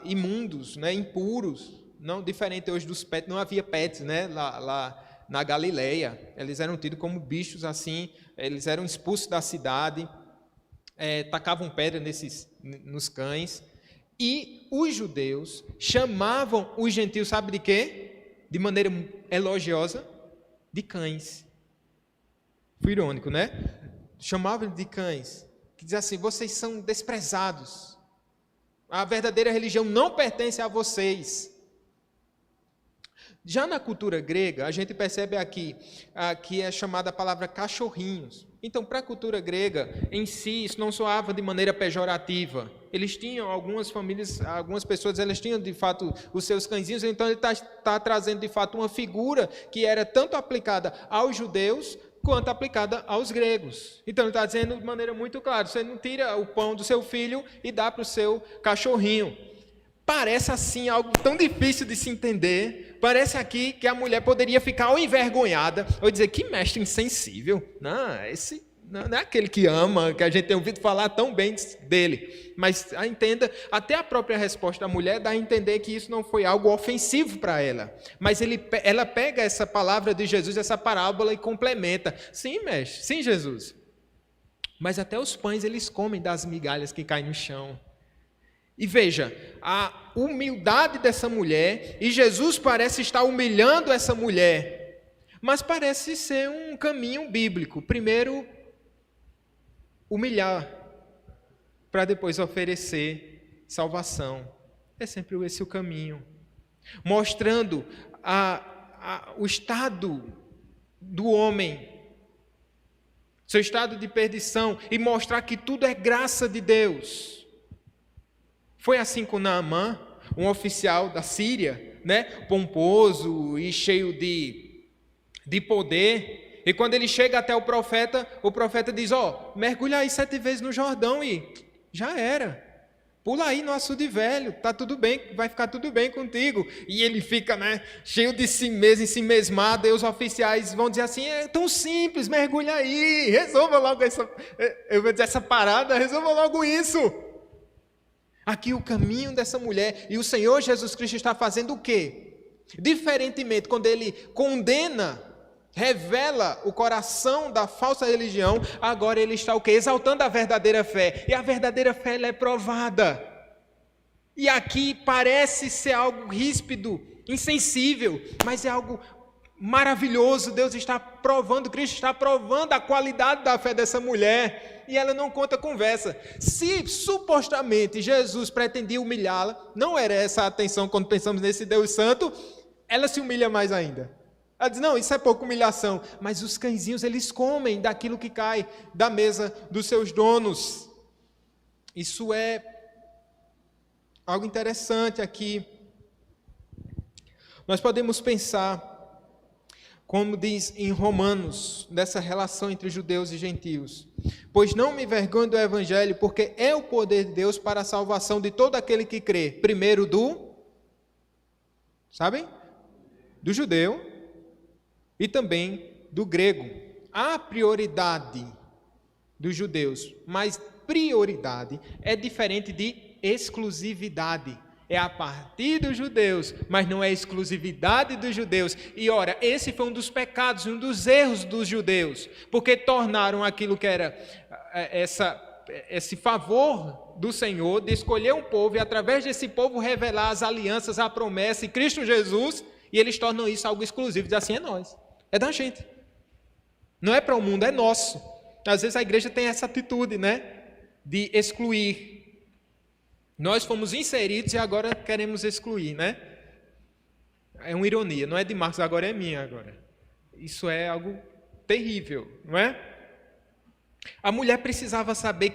Speaker 1: imundos, né, impuros, não diferente hoje dos pets. Não havia pets, né, lá na Galileia. Eles eram tidos como bichos assim, eles eram expulsos da cidade, tacavam pedra nos cães. E os judeus chamavam os gentios, sabe de quê? De maneira elogiosa, de cães. Foi irônico, né? Chamavam de cães. Que diz assim: vocês são desprezados, a verdadeira religião não pertence a vocês. Já na cultura grega, a gente percebe aqui que é chamada a palavra cachorrinhos. Então, para a cultura grega, em si, isso não soava de maneira pejorativa. Eles tinham, algumas famílias, algumas pessoas, elas tinham de fato os seus cãezinhos, então ele está trazendo de fato uma figura que era tanto aplicada aos judeus, quanto aplicada aos gregos. Então ele está dizendo de maneira muito clara: você não tira o pão do seu filho e dá para o seu cachorrinho. Parece assim algo tão difícil de se entender. Parece aqui que a mulher poderia ficar ou envergonhada, ou dizer: que mestre insensível. Não, esse não é aquele que ama, que a gente tem ouvido falar tão bem dele. Mas entenda, até a própria resposta da mulher dá a entender que isso não foi algo ofensivo para ela. Mas ela pega essa palavra de Jesus, essa parábola, e complementa: sim, mestre, sim, Jesus. Mas até os pães eles comem das migalhas que caem no chão. E veja, a humildade dessa mulher, e Jesus parece estar humilhando essa mulher, mas parece ser um caminho bíblico. Primeiro, humilhar, para depois oferecer salvação. É sempre esse o caminho. Mostrando o estado do homem, seu estado de perdição, e mostrar que tudo é graça de Deus. Foi assim com Naamã, um oficial da Síria, né, pomposo e cheio de poder. E quando ele chega até o profeta diz: mergulha aí 7 vezes no Jordão e já era. Pula aí no açude velho, tá tudo bem, vai ficar tudo bem contigo. E ele fica, né, cheio de si mesmo, ensimesmado, e os oficiais vão dizer assim: é tão simples, mergulha aí, resolva logo essa parada, resolva logo isso. Aqui o caminho dessa mulher, e o Senhor Jesus Cristo está fazendo o quê? Diferentemente, quando ele condena, revela o coração da falsa religião, agora ele está o quê? Exaltando a verdadeira fé. E a verdadeira fé, ela é provada. E aqui parece ser algo ríspido, insensível, mas é algo maravilhoso. Deus está provando, Cristo está provando a qualidade da fé dessa mulher. E ela não conta conversa. Se supostamente Jesus pretendia humilhá-la, não era essa a atenção quando pensamos nesse Deus Santo, ela se humilha mais ainda. Ela diz: não, isso é pouca humilhação. Mas os cãezinhos, eles comem daquilo que cai da mesa dos seus donos. Isso é algo interessante aqui. Nós podemos pensar, como diz em Romanos, dessa relação entre judeus e gentios. Pois não me envergonho do evangelho, porque é o poder de Deus para a salvação de todo aquele que crê. Primeiro sabem? Do judeu e também do grego. Há prioridade dos judeus, mas prioridade é diferente de exclusividade. É a partir dos judeus, mas não é exclusividade dos judeus. E ora, esse foi um dos pecados, um dos erros dos judeus, porque tornaram aquilo que era esse favor do Senhor de escolher um povo e através desse povo revelar as alianças, a promessa em Cristo Jesus, e eles tornam isso algo exclusivo, dizem assim, é nós, é da gente. Não é para o mundo, é nosso. Às vezes a igreja tem essa atitude, né, de excluir. Nós fomos inseridos e agora queremos excluir, né? É uma ironia, não é de Marcos, agora é minha agora. Isso é algo terrível, não é? A mulher precisava saber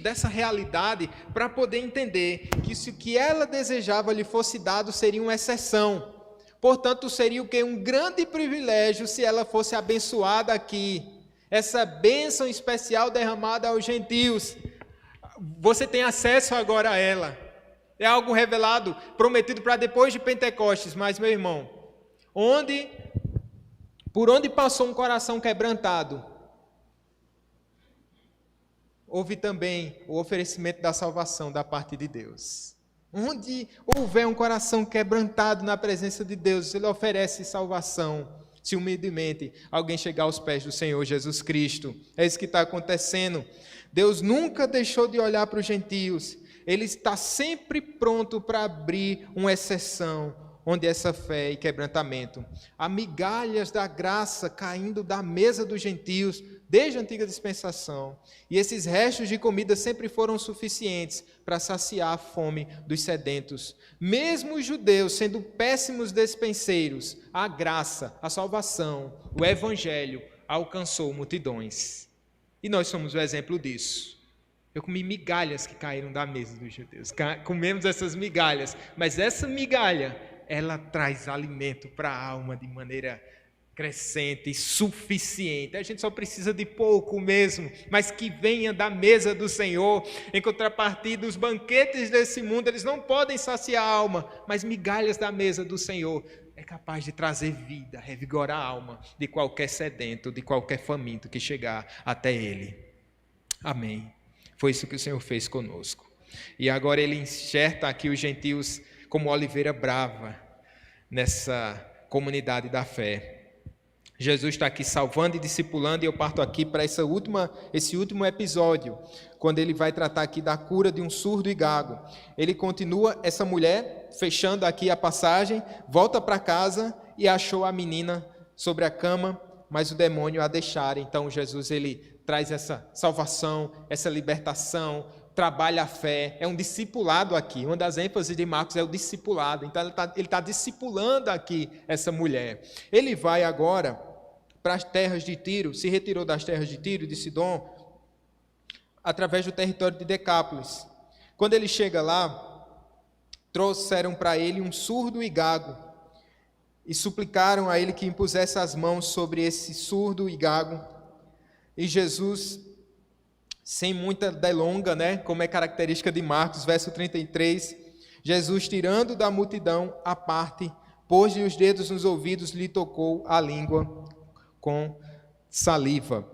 Speaker 1: dessa realidade, para poder entender que se o que ela desejava lhe fosse dado seria uma exceção. Portanto, seria o quê? Um grande privilégio se ela fosse abençoada aqui. Essa bênção especial derramada aos gentios. Você tem acesso agora a ela. É algo revelado, prometido para depois de Pentecostes. Mas, meu irmão, por onde passou um coração quebrantado, houve também o oferecimento da salvação da parte de Deus. Onde houver um coração quebrantado na presença de Deus, Ele oferece salvação. Se humildemente alguém chegar aos pés do Senhor Jesus Cristo. É isso que está acontecendo. Deus nunca deixou de olhar para os gentios. Ele está sempre pronto para abrir uma exceção, onde essa fé e quebrantamento. Há migalhas da graça caindo da mesa dos gentios, desde a antiga dispensação. E esses restos de comida sempre foram suficientes para saciar a fome dos sedentos. Mesmo os judeus, sendo péssimos despenseiros, a graça, a salvação, o evangelho alcançou multidões. E nós somos o exemplo disso. Eu comi migalhas que caíram da mesa dos judeus. Comemos essas migalhas, mas essa migalha, ela traz alimento para a alma de maneira crescente e suficiente. A gente só precisa de pouco mesmo, mas que venha da mesa do Senhor. Em contrapartida, os banquetes desse mundo, eles não podem saciar a alma, mas migalhas da mesa do Senhor é capaz de trazer vida, revigorar a alma de qualquer sedento, de qualquer faminto que chegar até Ele. Amém. Foi isso que o Senhor fez conosco. E agora Ele enxerta aqui os gentios como oliveira brava nessa comunidade da fé. Jesus está aqui salvando e discipulando, e eu parto aqui para esse último episódio, quando ele vai tratar aqui da cura de um surdo e gago. Ele continua, essa mulher, fechando aqui a passagem, volta para casa e achou a menina sobre a cama, mas o demônio a deixara. Então Jesus, ele traz essa salvação, essa libertação, trabalha a fé, é um discipulado aqui. Uma das ênfases de Marcos é o discipulado. Então ele está discipulando aqui essa mulher. Ele vai agora para as terras de Tiro, se retirou das terras de Tiro e de Sidom, através do território de Decápolis. Quando ele chega lá, trouxeram para ele um surdo e gago, e suplicaram a ele que impusesse as mãos sobre esse surdo e gago. E Jesus, sem muita delonga, né, como é característica de Marcos, verso 33, Jesus, tirando da multidão à parte, pôs-lhe os dedos nos ouvidos, lhe tocou a língua com saliva.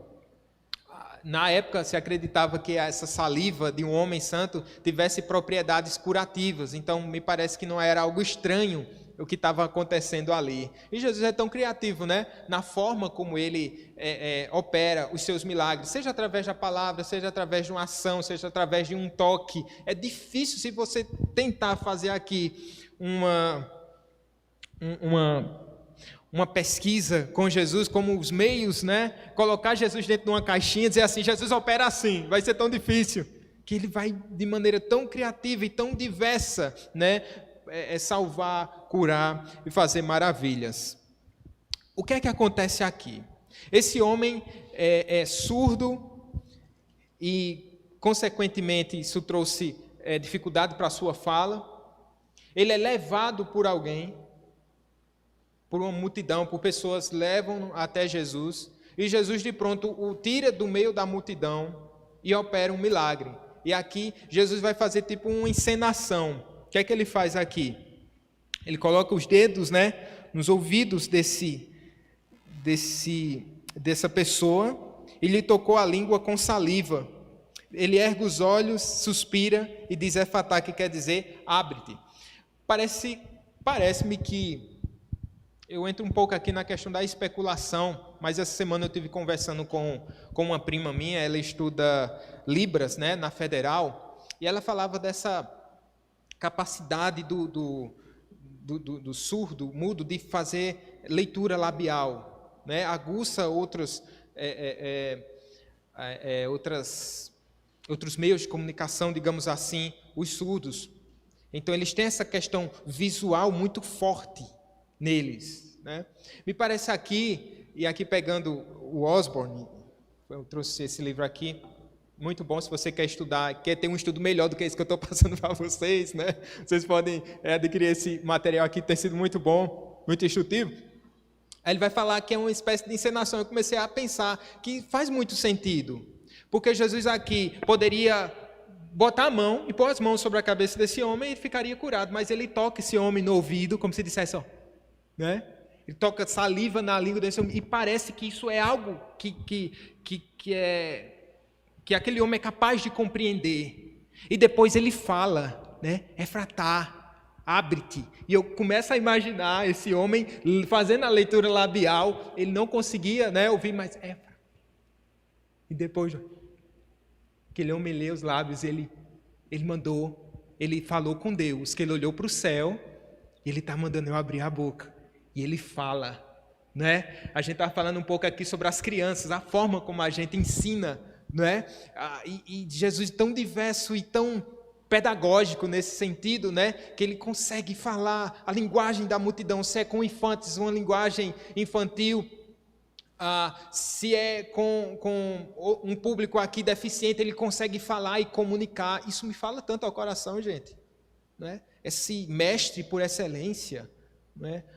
Speaker 1: Na época se acreditava que essa saliva de um homem santo tivesse propriedades curativas, então me parece que não era algo estranho o que estava acontecendo ali. E Jesus é tão criativo, né? Na forma como ele opera os seus milagres, seja através da palavra, seja através de uma ação, seja através de um toque. É difícil, se você tentar fazer aqui uma pesquisa com Jesus, como os meios, né? Colocar Jesus dentro de uma caixinha e dizer assim, Jesus opera assim, vai ser tão difícil, que ele vai de maneira tão criativa e tão diversa, né? Salvar, curar e fazer maravilhas. O que é que acontece aqui? Esse homem é surdo e, consequentemente, isso trouxe dificuldade para a sua fala. Ele é levado por alguém, por uma multidão, por pessoas, levam até Jesus, e Jesus de pronto o tira do meio da multidão e opera um milagre. E aqui Jesus vai fazer tipo uma encenação. O que é que ele faz aqui? Ele coloca os dedos, nos ouvidos dessa pessoa, e lhe tocou a língua com saliva. Ele ergue os olhos, suspira e diz efatá, que quer dizer abre-te. Parece-me que eu entro um pouco aqui na questão da especulação, mas essa semana eu estive conversando com uma prima minha, ela estuda Libras, na Federal, e ela falava dessa capacidade do surdo, mudo, de fazer leitura labial, aguça outros meios de comunicação, digamos assim, os surdos. Então, eles têm essa questão visual muito forte neles. Me parece aqui, e aqui pegando o Osborne, eu trouxe esse livro aqui, muito bom se você quer estudar, quer ter um estudo melhor do que esse que eu estou passando para vocês, Vocês podem adquirir esse material aqui, tem sido muito bom, muito instrutivo. Aí ele vai falar que é uma espécie de encenação. Eu comecei a pensar que faz muito sentido, porque Jesus aqui poderia botar a mão e pôr as mãos sobre a cabeça desse homem e ele ficaria curado, mas ele toca esse homem no ouvido, como se dissesse, ele toca saliva na língua desse homem, e parece que isso é algo que aquele homem é capaz de compreender. E depois ele fala, Efratá, abre-te. E eu começo a imaginar esse homem fazendo a leitura labial, ele não conseguia ouvir, mas Efratá. E depois aquele homem lê os lábios, ele falou com Deus, que ele olhou para o céu, e ele está mandando eu abrir a boca, e ele fala, A gente estava falando um pouco aqui sobre as crianças, a forma como a gente ensina, e Jesus tão diverso e tão pedagógico nesse sentido, que ele consegue falar a linguagem da multidão, se é com infantes, uma linguagem infantil, se é com um público aqui deficiente, ele consegue falar e comunicar. Isso me fala tanto ao coração, gente. Esse mestre por excelência,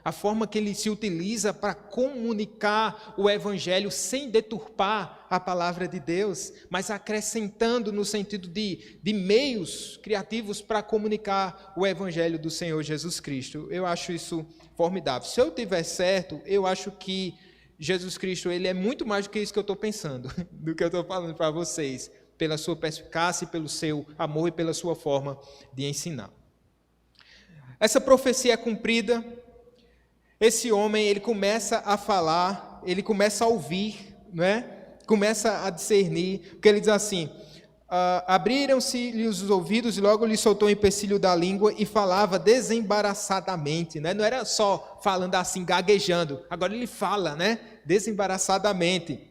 Speaker 1: a forma que ele se utiliza para comunicar o evangelho sem deturpar a palavra de Deus, mas acrescentando no sentido de meios criativos para comunicar o evangelho do Senhor Jesus Cristo. Eu acho isso formidável. Se eu tiver certo, eu acho que Jesus Cristo, ele é muito mais do que isso que eu estou pensando, do que eu estou falando para vocês, pela sua perspicácia, pelo seu amor e pela sua forma de ensinar. Essa profecia é cumprida, esse homem, ele começa a falar, ele começa a ouvir, começa a discernir, porque ele diz assim, abriram-se-lhe os ouvidos e logo lhe soltou um empecilho da língua e falava desembaraçadamente, não era só falando assim, gaguejando, agora ele fala, desembaraçadamente.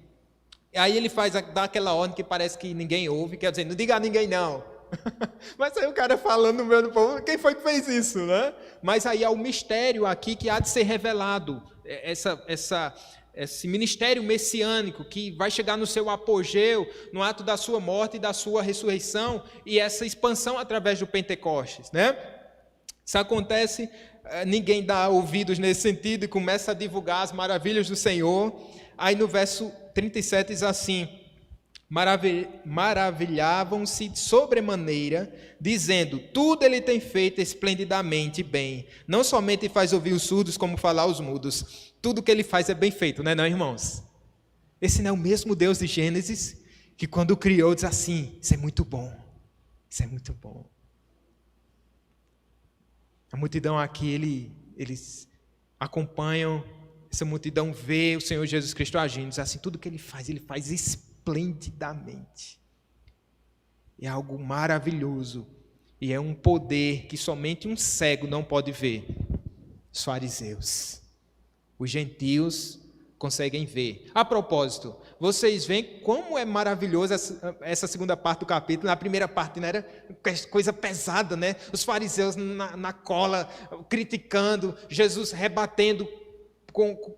Speaker 1: E aí ele dá aquela ordem que parece que ninguém ouve, quer dizer, não diga a ninguém não. Mas aí o cara falando no meio do povo, quem foi que fez isso, Mas aí há o mistério aqui que há de ser revelado, esse ministério messiânico que vai chegar no seu apogeu, no ato da sua morte e da sua ressurreição, e essa expansão através do Pentecostes, Isso acontece, ninguém dá ouvidos nesse sentido e começa a divulgar as maravilhas do Senhor. Aí no verso 37 diz assim, maravilhavam-se sobremaneira, dizendo, tudo ele tem feito esplendidamente bem, não somente faz ouvir os surdos, como falar os mudos. Tudo que ele faz é bem feito, não, irmãos? Esse não é o mesmo Deus de Gênesis, que quando criou diz assim, isso é muito bom, isso é muito bom. A multidão aqui, eles acompanham, essa multidão vê o Senhor Jesus Cristo agindo, diz assim, tudo que ele faz esplendidamente. É algo maravilhoso, e é um poder que somente um cego não pode ver. Os fariseus, os gentios conseguem ver. A propósito, vocês veem como é maravilhoso essa segunda parte do capítulo. Na primeira parte era coisa pesada, Os fariseus na cola, criticando, Jesus rebatendo,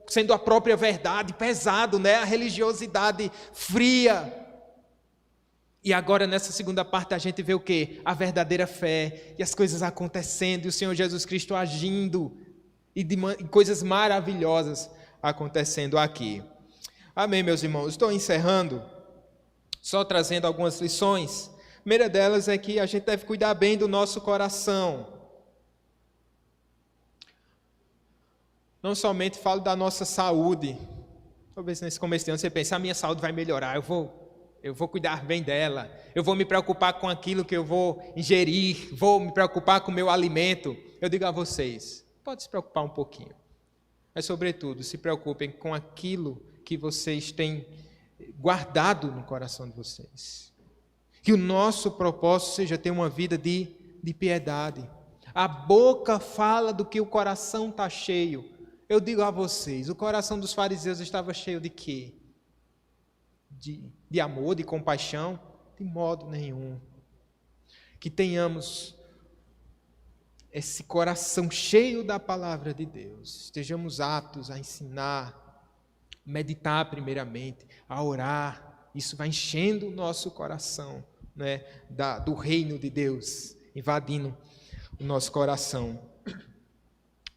Speaker 1: sendo a própria verdade, pesado, A religiosidade fria. E agora nessa segunda parte a gente vê o quê? A verdadeira fé, e as coisas acontecendo, e o Senhor Jesus Cristo agindo, e coisas maravilhosas acontecendo aqui. Amém, meus irmãos. Estou encerrando, só trazendo algumas lições. A primeira delas é que a gente deve cuidar bem do nosso coração. Não somente falo da nossa saúde. Talvez nesse começo de ano você pense, a minha saúde vai melhorar, eu vou cuidar bem dela, eu vou me preocupar com aquilo que eu vou ingerir, vou me preocupar com o meu alimento. Eu digo a vocês, pode se preocupar um pouquinho, mas sobretudo se preocupem com aquilo que vocês têm guardado no coração de vocês. Que o nosso propósito seja ter uma vida de piedade. A boca fala do que o coração está cheio. Eu digo a vocês, o coração dos fariseus estava cheio de quê? De amor, de compaixão? De modo nenhum. Que tenhamos esse coração cheio da palavra de Deus. Estejamos aptos a ensinar, meditar primeiramente, a orar. Isso vai enchendo o nosso coração, né, do reino de Deus, invadindo o nosso coração.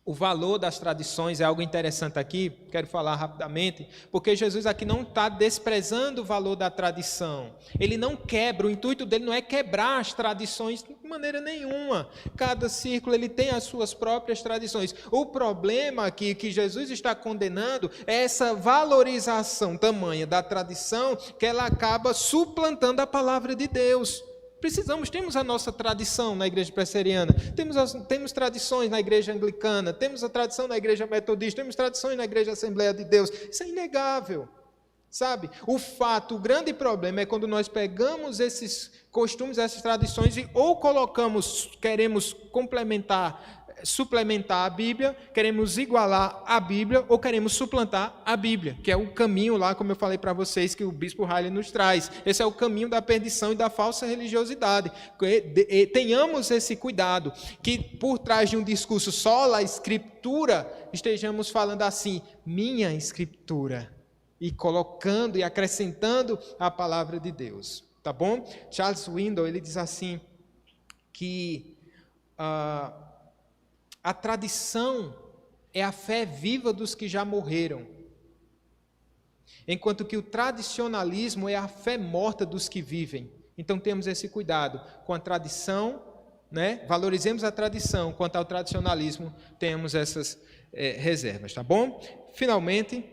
Speaker 1: O valor das tradições é algo interessante aqui, quero falar rapidamente, porque Jesus aqui não está desprezando o valor da tradição. Ele não quebra, o intuito dele não é quebrar as tradições de maneira nenhuma. Cada círculo ele tem as suas próprias tradições. O problema aqui que Jesus está condenando é essa valorização tamanha da tradição que ela acaba suplantando a palavra de Deus. Temos a nossa tradição na igreja presbiteriana, temos tradições na igreja anglicana, temos a tradição na igreja metodista, temos tradições na igreja Assembleia de Deus. Isso é inegável, sabe? O grande problema é quando nós pegamos esses costumes, essas tradições e ou queremos suplementar a Bíblia, queremos igualar a Bíblia ou queremos suplantar a Bíblia, que é o caminho lá, como eu falei para vocês, que o bispo Riley nos traz. Esse é o caminho da perdição e da falsa religiosidade. Tenhamos esse cuidado, que por trás de um discurso sola escritura, estejamos falando assim, minha escritura, e colocando e acrescentando a palavra de Deus, tá bom? Charles Swindoll, ele diz assim, que a tradição é a fé viva dos que já morreram, enquanto que o tradicionalismo é a fé morta dos que vivem. Então temos esse cuidado com a tradição, né? Valorizemos a tradição, quanto ao tradicionalismo, temos essas reservas, tá bom? Finalmente,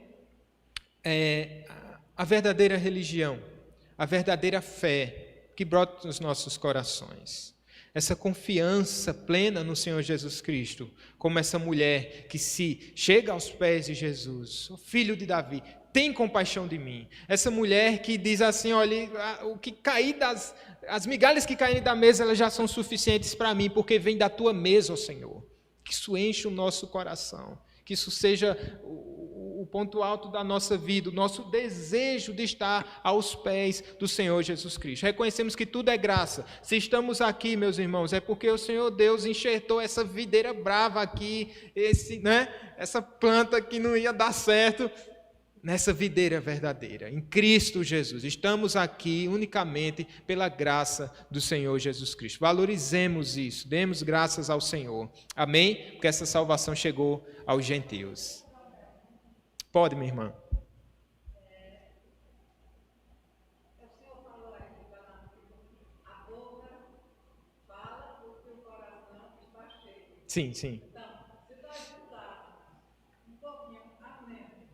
Speaker 1: a verdadeira religião, a verdadeira fé que brota nos nossos corações. Essa confiança plena no Senhor Jesus Cristo, como essa mulher que se chega aos pés de Jesus, o filho de Davi, tem compaixão de mim. Essa mulher que diz assim, olha, as migalhas que caírem da mesa, elas já são suficientes para mim, porque vem da tua mesa, ó Senhor. Que isso enche o nosso coração, que isso seja o ponto alto da nossa vida, o nosso desejo de estar aos pés do Senhor Jesus Cristo. Reconhecemos que tudo é graça. Se estamos aqui, meus irmãos, é porque o Senhor Deus enxertou essa videira brava aqui, essa planta que não ia dar certo, nessa videira verdadeira, em Cristo Jesus. Estamos aqui unicamente pela graça do Senhor Jesus Cristo. Valorizemos isso, demos graças ao Senhor. Amém? Porque essa salvação chegou aos gentios. Pode, minha irmã.
Speaker 2: O senhor falou aí que a boca fala porque o coração está cheio.
Speaker 1: Sim, sim.
Speaker 2: Então, se nós usarmos um pouquinho a mente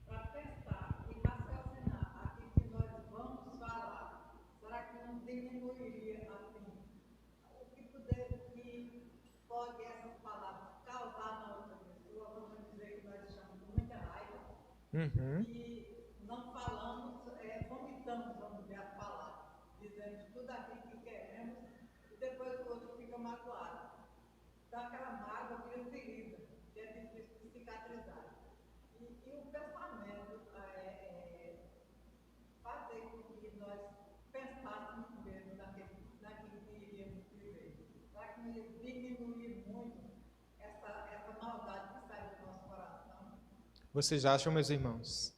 Speaker 2: para pensar e raciocinar aquilo que nós vamos falar, será que não diminuiria assim que pode essas palavras causar na outra pessoa? Vamos dizer que nós estamos com muita raiva. E não falamos, vomitamos, vamos dizer, as palavras, dizendo tudo aquilo que queremos, e depois o outro fica magoado. Então aquela mágoa vira ferida, que é difícil de cicatrizar. E o pensamento fazer com que nós pensássemos mesmo naquilo que iríamos viver. Para que não diminuir muito essa maldade que sai do nosso coração.
Speaker 1: Vocês acham, meus irmãos?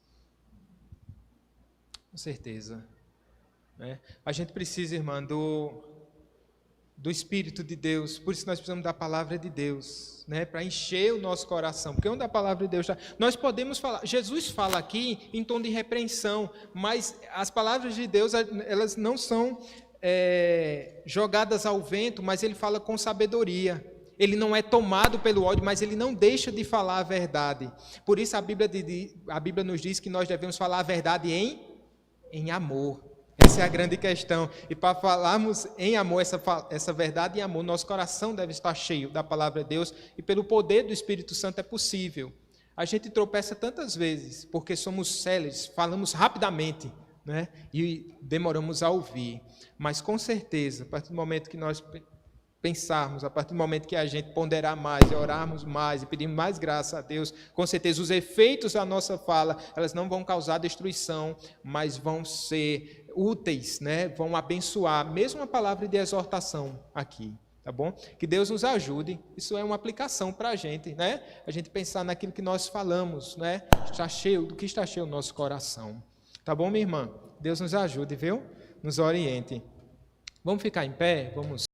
Speaker 1: Com certeza. né? A gente precisa, irmã, do Espírito de Deus, por isso nós precisamos da palavra de Deus, né? Para encher o nosso coração, porque onde a palavra de Deus está, nós podemos falar, Jesus fala aqui em tom de repreensão, mas as palavras de Deus, elas não são jogadas ao vento, mas ele fala com sabedoria. Ele não é tomado pelo ódio, mas ele não deixa de falar a verdade. Por isso a Bíblia nos diz que nós devemos falar a verdade em amor. Essa é a grande questão. E para falarmos em amor, essa verdade em amor, nosso coração deve estar cheio da palavra de Deus, e pelo poder do Espírito Santo é possível. A gente tropeça tantas vezes, porque somos céleres, falamos rapidamente, né? E demoramos a ouvir. Mas com certeza, a partir do momento que nós pensarmos, a partir do momento que a gente ponderar mais, e orarmos mais e pedirmos mais graça a Deus, com certeza os efeitos da nossa fala, elas não vão causar destruição, mas vão ser úteis, né? Vão abençoar, mesmo a palavra de exortação aqui, tá bom? Que Deus nos ajude, isso é uma aplicação para a gente, né? A gente pensar naquilo que nós falamos, né? Do que está cheio o nosso coração, tá bom, minha irmã? Deus nos ajude, viu? Nos oriente. Vamos ficar em pé? Vamos